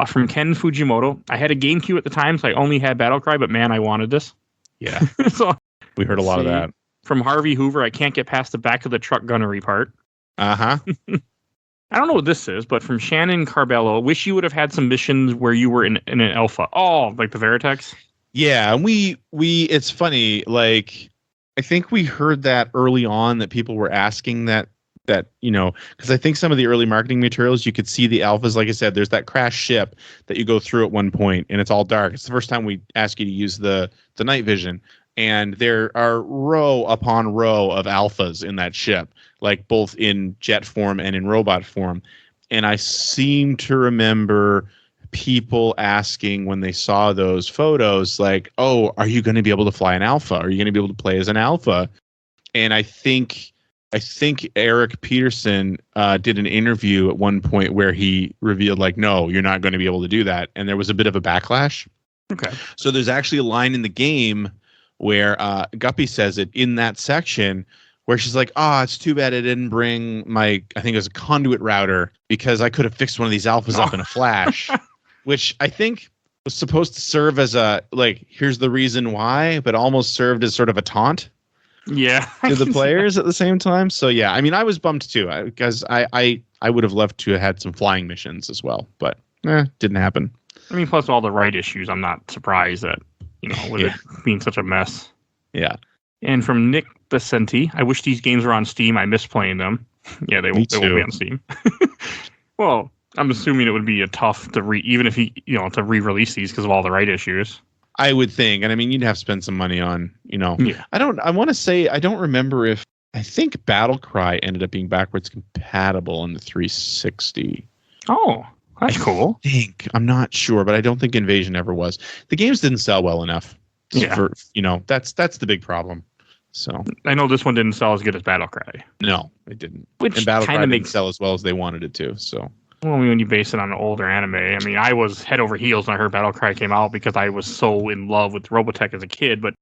From Ken Fujimoto. I had a GameCube at the time, so I only had Battlecry, but man, I wanted this. Yeah. So we heard a lot of that. From Harvey Hoover, I can't get past the back of the truck gunnery part. Uh-huh. I don't know what this is, but from Shannon Carbello, wish you would have had some missions where you were in an alpha. Oh, like the Veritex? Yeah, and we it's funny, like I think we heard that early on that people were asking that because I think some of the early marketing materials, you could see the alphas. Like I said, there's that crash ship that you go through at one point, and it's all dark. It's the first time we ask you to use the night vision, and there are row upon row of alphas in that ship, like both in jet form and in robot form. And I seem to remember people asking when they saw those photos, like, "Oh, are you going to be able to fly an alpha? Are you going to be able to play as an alpha?" And I think Eric Peterson did an interview at one point where he revealed, like, no, you're not going to be able to do that. And there was a bit of a backlash. Okay. So there's actually a line in the game where Guppy says it in that section where she's like, it's too bad I didn't bring I think it was a conduit router because I could have fixed one of these alphas up in a flash, which I think was supposed to serve as here's the reason why, but almost served as sort of a taunt. Yeah. To the players at the same time. So yeah, I mean, I was bummed too because I would have loved to have had some flying missions as well, but didn't happen. I mean, plus all the right issues, I'm not surprised that, with it being such a mess. Yeah. And from Nick Becenti, I wish these games were on Steam. I miss playing them. Yeah, they won't be on Steam. Well, I'm assuming it would be tough to even if to re-release these because of all the right issues. I would think. And I mean, you'd have to spend some money on, I want to say, I don't remember I think Battlecry ended up being backwards compatible in the 360. Oh, that's cool. I'm not sure, but I don't think Invasion ever was. The games didn't sell well enough. For, that's the big problem. So I know this one didn't sell as good as Battlecry. No, it didn't. Which and Battlecry didn't didn't sell as well as they wanted it to. So. Well, when you base it on an older anime, I mean, I was head over heels when I heard Battlecry came out because I was so in love with Robotech as a kid. But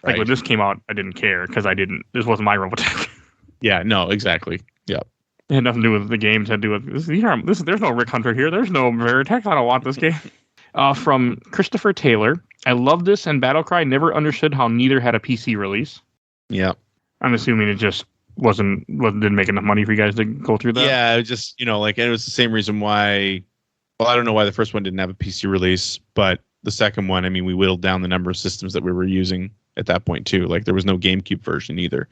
when this came out, I didn't care because this wasn't my Robotech. Yeah, no, exactly. Yep. It had nothing to do with the games. It had to do with this. There's no Rick Hunter here. There's no Veritex. I don't want this game. From Christopher Taylor, I love this and Battlecry. Never understood how neither had a PC release. Yep. I'm assuming it just didn't make enough money for you guys to go through that? Yeah, it was just, like, it was the same reason why. Well, I don't know why the first one didn't have a PC release, but the second one, I mean, we whittled down the number of systems that we were using at that point too. Like, there was no GameCube version either,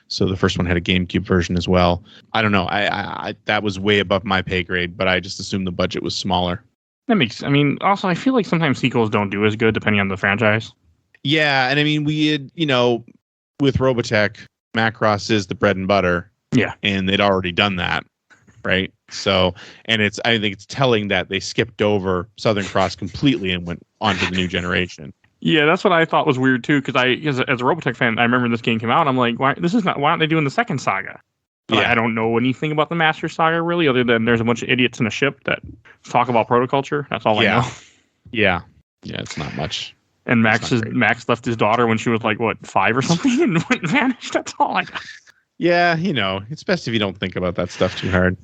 so the first one had a GameCube version as well. I don't know. I that was way above my pay grade, but I just assumed the budget was smaller. I mean, also I feel like sometimes sequels don't do as good depending on the franchise. Yeah, and I mean, we had, with Robotech, Macross is the bread and butter. Yeah, and they'd already done that. Right. So, and I think it's telling that they skipped over Southern Cross completely and went on to the new generation. Yeah, that's what I thought was weird too. Because as a Robotech fan, I remember this game came out. I'm like, why aren't they doing the second saga? Yeah. I don't know anything about the Master Saga really, other than there's a bunch of idiots in a ship that talk about protoculture. That's all I know. Yeah. It's not much. And Max left his daughter when she was like, what, 5 or something, and went and vanished. That's all I know. Yeah, it's best if you don't think about that stuff too hard.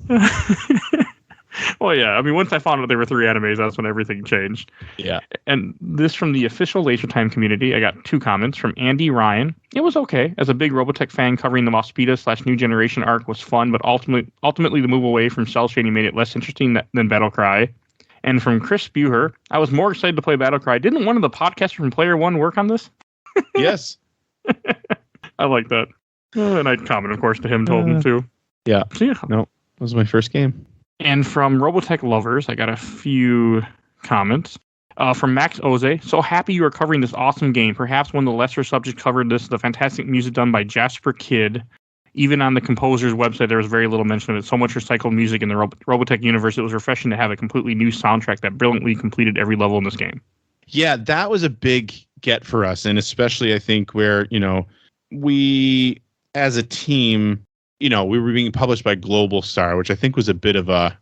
Well, yeah. I mean, once I found out there were 3 animes, that's when everything changed. Yeah. And this from the official Laser Time community. I got 2 comments from Andy Ryan. It was okay. As a big Robotech fan, covering the Mospita / New Generation arc was fun, but ultimately the move away from cell shading made it less interesting than Battlecry. And from Chris Buher, I was more excited to play Battlecry. Didn't one of the podcasters from Player One work on this? Yes. I like that. And I comment, of course, to him, told him too. Yeah. So, yeah. No, that was my first game. And from Robotech lovers, I got a few comments. From Max Oze, so happy you are covering this awesome game. Perhaps one of the lesser subjects covered this, the fantastic music done by Jasper Kidd. Even on the composer's website, there was very little mention of it. So much recycled music in the Robotech universe. It was refreshing to have a completely new soundtrack that brilliantly completed every level in this game. Yeah, that was a big get for us. And especially, I think, where, we, as a team, we were being published by Global Star, which I think was a bit of a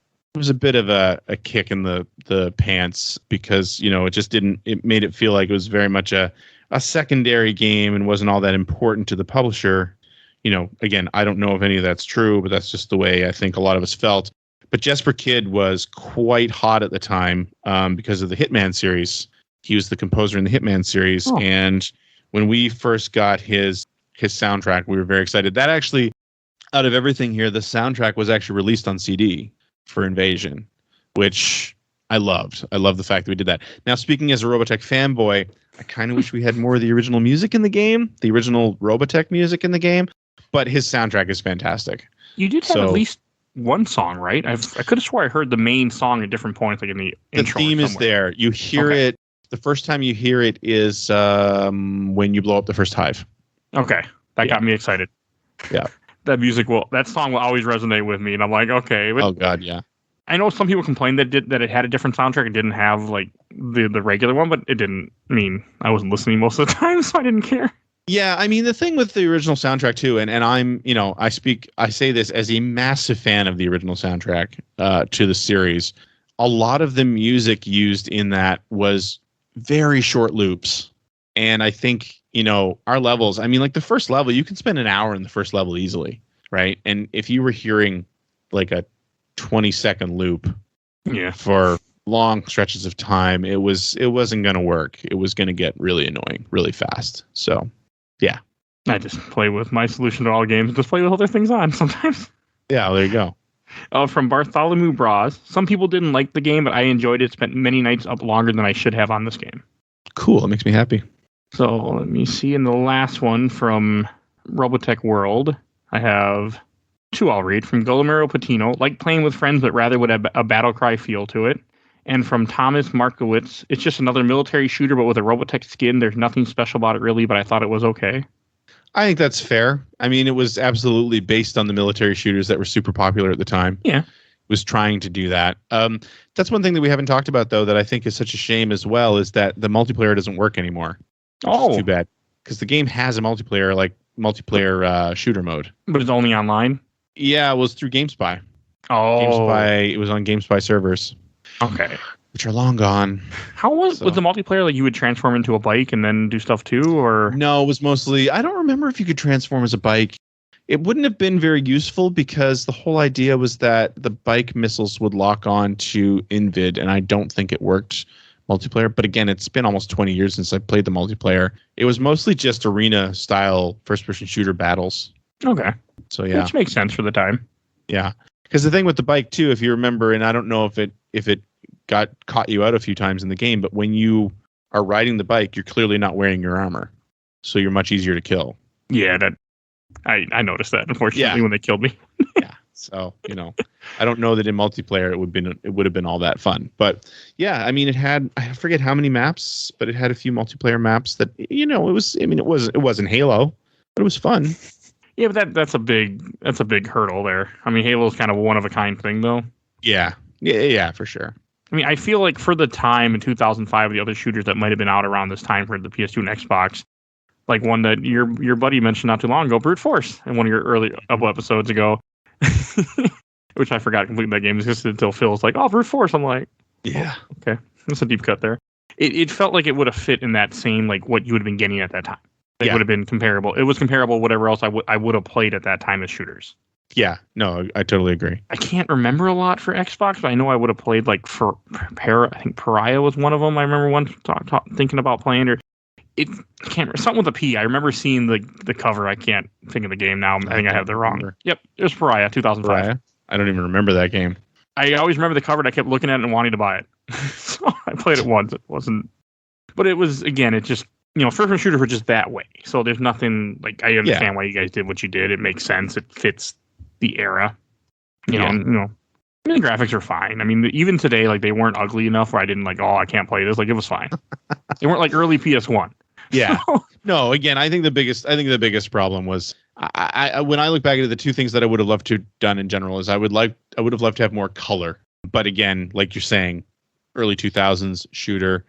kick in the pants, because, it made it feel like it was very much a secondary game and wasn't all that important to the publisher. Again, I don't know if any of that's true, but that's just the way I think a lot of us felt. But Jasper Kidd was quite hot at the time because of the Hitman series. He was the composer in the Hitman series. Oh. And when we first got his soundtrack, we were very excited. That actually, out of everything here, the soundtrack was actually released on CD for Invasion, which I loved. I love the fact that we did that. Now, speaking as a Robotech fanboy, I kind of wish we had more of the original music in the game, the original Robotech music in the game. But his soundtrack is fantastic. You did have at least one song, right? I could have swore I heard the main song at different points, like in the intro. The theme is there. You hear it. The first time you hear it is when you blow up the first hive. Okay. That got me excited. Yeah. That song will always resonate with me. And I'm like, okay. But, oh, God, yeah. I know some people complained that it had a different soundtrack. It didn't have like the regular one, but it didn't mean I wasn't listening most of the time, so I didn't care. Yeah, I mean, the thing with the original soundtrack too, and I'm, I say this as a massive fan of the original soundtrack to the series. A lot of the music used in that was very short loops. And I think, our levels, I mean, like the first level, you can spend an hour in the first level easily, right? And if you were hearing like a 20-second loop for long stretches of time, it wasn't going to work. It was going to get really annoying really fast. So, yeah. I just play with my solution to all games. Just play with other things on sometimes. Yeah, there you go. From Bartholomew Bras. Some people didn't like the game, but I enjoyed it. Spent many nights up longer than I should have on this game. Cool. That makes me happy. So let me see. In the last one from Robotech World, I have two I'll read. From Guillermo Patino. Like playing with friends, but rather with a Battlecry feel to it. And from Thomas Markowitz, it's just another military shooter, but with a Robotech skin. There's nothing special about it, really, but I thought it was okay. I think that's fair. I mean, it was absolutely based on the military shooters that were super popular at the time. Yeah. It was trying to do that. That's one thing that we haven't talked about, though, that I think is such a shame as well, is that the multiplayer doesn't work anymore. Oh. Too bad. Because the game has a multiplayer shooter mode. But it's only online? Yeah, it was through GameSpy. Oh. GameSpy, it was on GameSpy servers. Okay. Which are long gone. How was the multiplayer? Like you would transform into a bike and then do stuff too, or? No, it was mostly, I don't remember if you could transform as a bike. It wouldn't have been very useful because the whole idea was that the bike missiles would lock on to Invid, and I don't think it worked multiplayer. But again, it's been almost 20 years since I played the multiplayer. It was mostly just arena style first person shooter battles. Okay. So yeah, which makes sense for the time. Yeah, because the thing with the bike too, if you remember, and I don't know if it got caught you out a few times in the game, but when you are riding the bike, you're clearly not wearing your armor, so you're much easier to kill. Yeah, that I noticed that, unfortunately, when they killed me. Yeah, so I don't know that in multiplayer it would have been all that fun, but yeah, I mean, it had, I forget how many maps, but it had a few multiplayer maps that it wasn't Halo, but it was fun. Yeah, but that's a big hurdle there. I mean, Halo's kind of a one of a kind thing, though. Yeah, for sure. I mean, I feel like for the time in 2005, the other shooters that might have been out around this time for the PS2 and Xbox, like one that your buddy mentioned not too long ago, Brute Force, in one of your early couple episodes ago, which I forgot completely that game existed until Phil was like, "Oh, Brute Force." I'm like, yeah, oh, okay, that's a deep cut there. It felt like it would have fit in that same, like, what you would have been getting at that time. It would have been comparable. It was comparable whatever else I would have played at that time as shooters. Yeah, no, I totally agree. I can't remember a lot for Xbox, but I know I would have played like for I think Pariah was one of them. I remember thinking about playing, or something with a P. I remember seeing the cover. I can't think of the game now. I think I have the wrong. Yep, it was Pariah 2005. Pariah? I don't even remember that game. I always remember the cover, and I kept looking at it and wanting to buy it. So I played it once. It wasn't, but it was, again, it just, first-person shooters were just that way. So there's nothing, like, I understand why you guys did what you did. It makes sense. It fits the era. I mean, the graphics are fine. I mean, even today, like, they weren't ugly enough where I didn't like, oh, I can't play this. Like, it was fine. They weren't like early PS1. Yeah. No, again, I think the biggest problem was I when I look back at the two things that I would have loved to have done in general is I would have loved to have more color. But again, like you're saying, early 2000s shooter,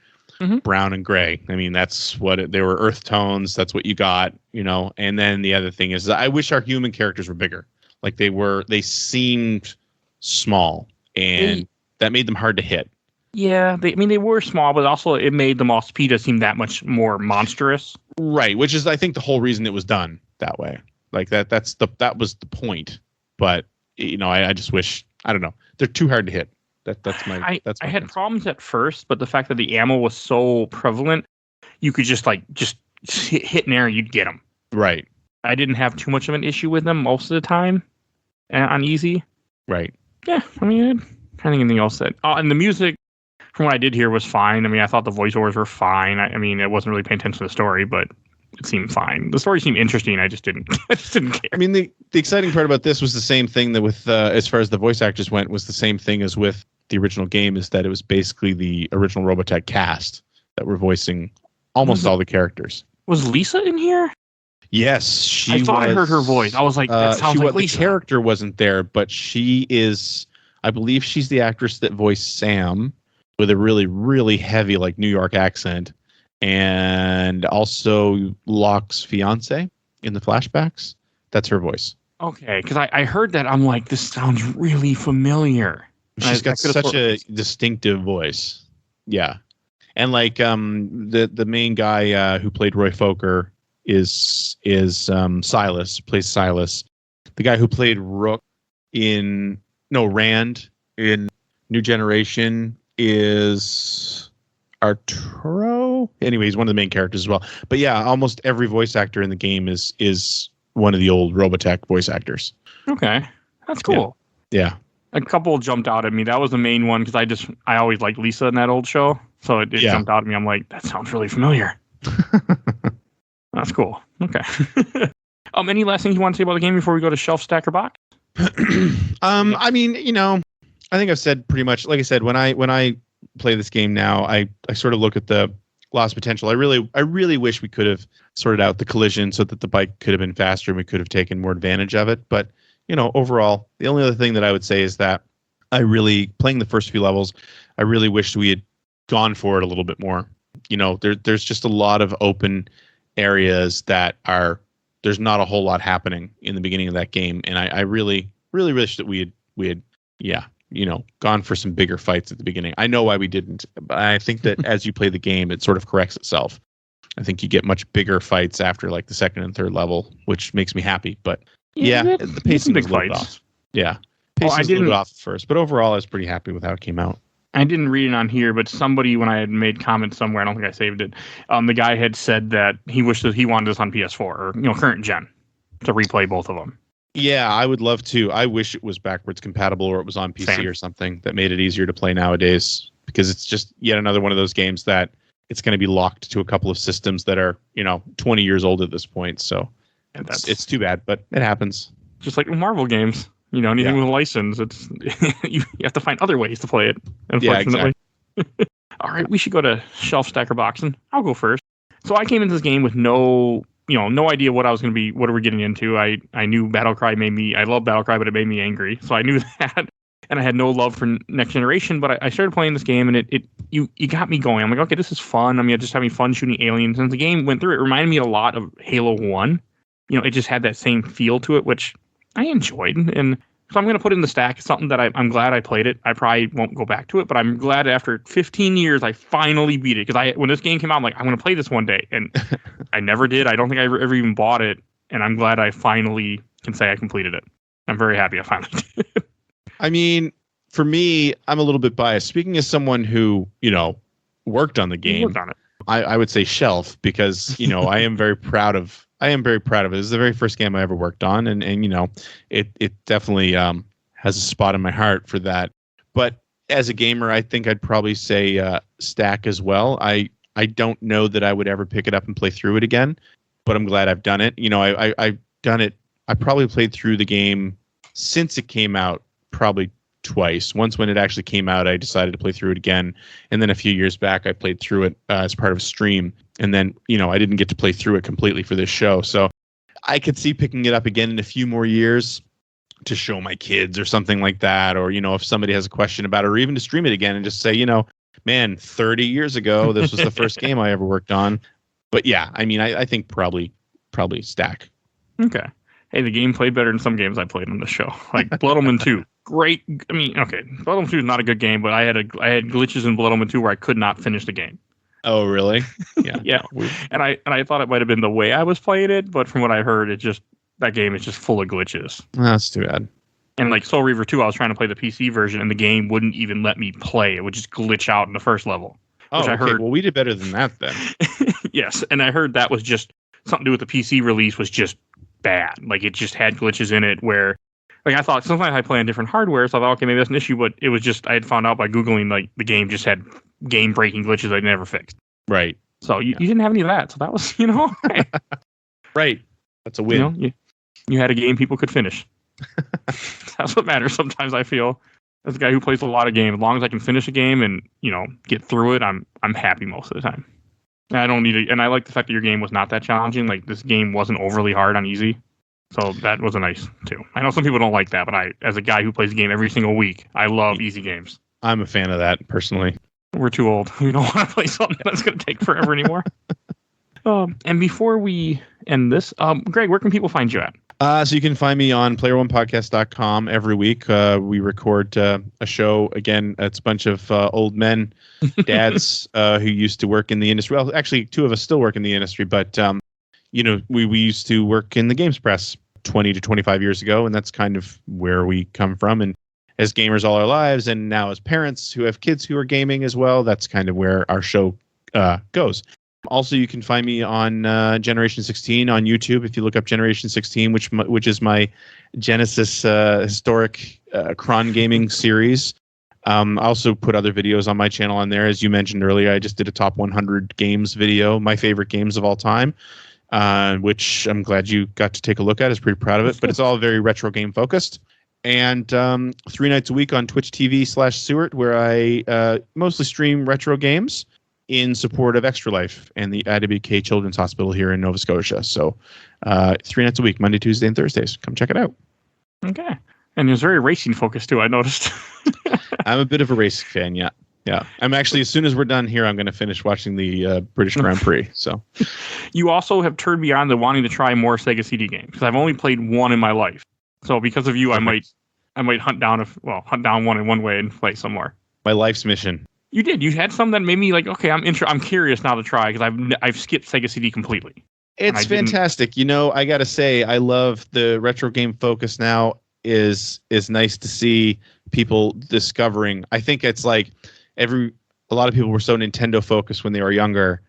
brown and gray. I mean, that's what they were, earth tones. That's what you got, And then the other thing is I wish our human characters were bigger. Like they seemed small, and that made them hard to hit. Yeah, they were small, but also it made the Mospita seem that much more monstrous. Right, which is, I think, the whole reason it was done that way. Like that was the point. But I just wish, I don't know, they're too hard to hit. That's my I had problems at first, but the fact that the ammo was so prevalent, you could just hit an air and you'd get them. Right. I didn't have too much of an issue with them most of the time on easy. Right. Yeah, I mean, I don't think anything else that. And the music, from what I did hear, was fine. I mean, I thought the voiceovers were fine. I mean, I wasn't really paying attention to the story, but it seemed fine. The story seemed interesting. I just didn't care. I mean, the exciting part about this was the same thing that with as far as the voice actors went, was the same thing as with the original game, is that it was basically the original Robotech cast that were voicing almost all the characters. Was Lisa in here? Yes, I thought I heard her voice. I was like, that sounds like Lisa. The character wasn't there, but she is, I believe she's the actress that voiced Sam with a really, really heavy, like, New York accent, and also Locke's fiance in the flashbacks. That's her voice. Okay, because I heard that. I'm like, this sounds really familiar. She's got such a distinctive voice. Yeah. And like the main guy who played Roy Fokker is Silas, plays Silas. The guy who played Rand in New Generation is Arturo. Anyway, he's one of the main characters as well. But yeah, almost every voice actor in the game is one of the old Robotech voice actors. Okay, that's cool. Yeah. A couple jumped out at me. That was the main one because I always liked Lisa in that old show, so it jumped out at me. I'm like, that sounds really familiar. That's cool. Okay. Any last things you want to say about the game before we go to shelf stacker box? I mean, I think I've said pretty much. Like I said, when I play this game now, I sort of look at the lost potential. I really wish we could have sorted out the collision so that the bike could have been faster and we could have taken more advantage of it. But overall, the only other thing that I would say is that playing the first few levels, I really wished we had gone for it a little bit more. There's just a lot of open areas that there's not a whole lot happening in the beginning of that game, and I really, really wish that we had gone for some bigger fights at the beginning. I know why we didn't, but I think that as you play the game, it sort of corrects itself. I think you get much bigger fights after like the second and third level, which makes me happy. But the pacing was a little off. Yeah, pacing was a little bit off at first, but overall, I was pretty happy with how it came out. I didn't read it on here, but somebody, when I had made comments somewhere, I don't think I saved it. The guy had said that he wished that he wanted this on PS4 or current gen to replay both of them. Yeah, I would love to. I wish it was backwards compatible or it was on PC Same. or something that made it easier to play nowadays, because it's just yet another one of those games that it's going to be locked to a couple of systems that are, 20 years old at this point. So And it's too bad, but it happens. just like Marvel games. Anything Yeah. with a license, it's you have to find other ways to play it, Yeah, unfortunately. All right, we should go to shelf stacker boxing. I'll go first. So I came into this game with no idea what I was going to be, what are we getting into. I knew Battlecry I love Battlecry, but it made me angry. So I knew that. And I had no love for Next Generation, but I started playing this game and you got me going. I'm like, okay, this is fun. I'm just having fun shooting aliens. And as the game went through, it reminded me a lot of Halo 1. It just had that same feel to it, which I enjoyed. And so I'm going to put it in the stack. It's something that I'm glad I played it. I probably won't go back to it, but I'm glad after 15 years, I finally beat it. Because when this game came out, I'm like, I'm going to play this one day. And I never did. I don't think I ever even bought it. And I'm glad I finally can say I completed it. I'm very happy I finally did. I mean, for me, I'm a little bit biased. Speaking as someone who, worked on the game, Worked on it. I would say shelf, because, I am very proud of it. This is the very first game I ever worked on. And it definitely has a spot in my heart for that. But as a gamer, I think I'd probably say stack as well. I don't know that I would ever pick it up and play through it again, but I'm glad I've done it. I've done it. I probably played through the game since it came out probably twice. Once when it actually came out, I decided to play through it again. And then a few years back, I played through it as part of a stream. And then, I didn't get to play through it completely for this show. So I could see picking it up again in a few more years to show my kids or something like that. Or, if somebody has a question about it, or even to stream it again and just say, man, 30 years ago, this was the first game I ever worked on. But yeah, I think probably stack. Okay. Hey, the game played better than some games I played on the show. Like Blood Omen 2. Great. Okay. Blood Omen 2 is not a good game, but I had glitches in Blood Omen 2 where I could not finish the game. Oh, really? Yeah. Yeah. And I thought it might have been the way I was playing it, but from what I heard, that game is just full of glitches. That's too bad. And like Soul Reaver 2, I was trying to play the PC version, and the game wouldn't even let me play. It would just glitch out in the first level. Oh, which I heard. Well, we did better than that then. Yes, and I heard that was just something to do with the PC release was just bad. Like it just had glitches in it where, like I thought sometimes I play on different hardware, so I thought, okay, maybe that's an issue, but it was just I had found out by Googling like the game just had game-breaking glitches I'd never fixed. Right. So you didn't have any of that, so that was right. That's a win. You had a game people could finish. That's what matters sometimes, I feel. As a guy who plays a lot of games, as long as I can finish a game and, get through it, I'm happy most of the time. And I don't need it. And I like the fact that your game was not that challenging. Like this game wasn't overly hard on easy. So that was a nice too. I know some people don't like that, but as a guy who plays a game every single week, I love easy games. I'm a fan of that personally. We're too old. We don't want to play something that's going to take forever anymore. And before we end this, Greg, where can people find you at? So you can find me on playeronepodcast.com every week. We record a show. Again, it's a bunch of old men, dads who used to work in the industry. Well, actually, two of us still work in the industry, but, we used to work in the games press 20 to 25 years ago, and that's kind of where we come from. And as gamers all our lives, and now as parents who have kids who are gaming as well, that's kind of where our show goes. Also, you can find me on Generation 16 on YouTube if you look up Generation 16, which is my Genesis historic cron gaming series. I also put other videos on my channel on there. As you mentioned earlier, I just did a top 100 games video, my favorite games of all time, which I'm glad you got to take a look at. I was pretty proud of it, but it's all very retro game focused. And 3 nights a week on Twitch TV/Sewart, where I mostly stream retro games in support of Extra Life and the IWK Children's Hospital here in Nova Scotia. So 3 nights a week, Monday, Tuesday, and Thursdays. Come check it out. Okay. And there's very racing focused too, I noticed. I'm a bit of a racing fan, yeah. Yeah. I'm actually, as soon as we're done here, I'm going to finish watching the British Grand Prix. So, you also have turned me on to wanting to try more Sega CD games, because I've only played one in my life. So because of you, I might hunt down one in one way and play some more. My life's mission. You did. You had some that made me like, okay, I'm curious now to try, because I've skipped Sega CD completely. It's fantastic. I got to say, I love the retro game focus now. Is nice to see people discovering. I think it's like a lot of people were so Nintendo focused when they were younger.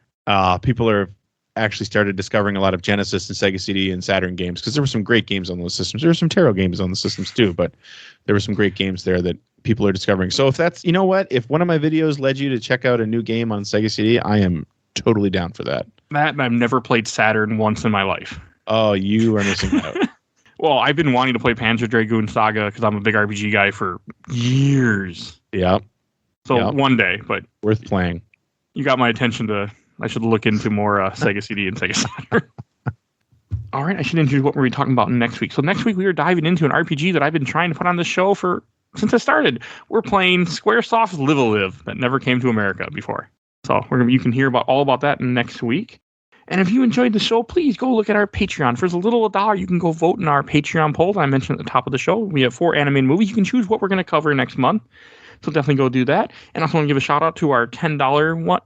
People are actually started discovering a lot of Genesis and Sega CD and Saturn games, because there were some great games on those systems. There were some Taro games on the systems too, but there were some great games there that people are discovering. So if that's, you know what, if one of my videos led you to check out a new game on Sega CD, I am totally down for that. Matt, I've never played Saturn once in my life. Oh, you are missing out. Well, I've been wanting to play Panzer Dragoon Saga because I'm a big RPG guy for years. Yeah. So one day, but worth playing. You got my attention to, I should look into more Sega CD and Sega Saturn. All right, I should introduce what we're talking about next week. So next week we are diving into an RPG that I've been trying to put on the show since I started. We're playing Squaresoft's Live a Live that never came to America before. So you can hear all about that next week. And if you enjoyed the show, please go look at our Patreon. For as little as $1, you can go vote in our Patreon poll that I mentioned at the top of the show. We have 4 animated movies. You can choose what we're going to cover next month. So definitely go do that. And I also want to give a shout out to our $10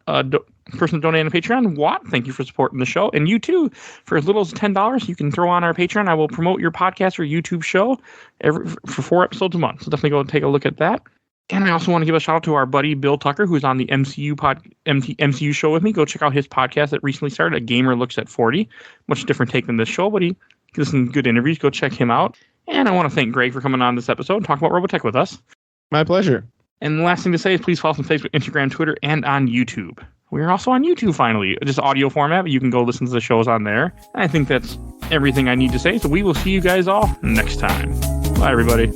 person donating on Patreon, Watt. Thank you for supporting the show. And you too, for as little as $10, you can throw on our Patreon. I will promote your podcast or YouTube show for 4 episodes a month. So definitely go take a look at that. And I also want to give a shout out to our buddy Bill Tucker, who's on the MCU show with me. Go check out his podcast that recently started, A Gamer Looks at 40. Much different take than this show, but he gives some good interviews. Go check him out. And I want to thank Greg for coming on this episode and talking about Robotech with us. My pleasure. And the last thing to say is please follow us on Facebook, Instagram, Twitter, and on YouTube. We're also on YouTube finally, just audio format, but you can go listen to the shows on there. And I think that's everything I need to say. So we will see you guys all next time. Bye, everybody.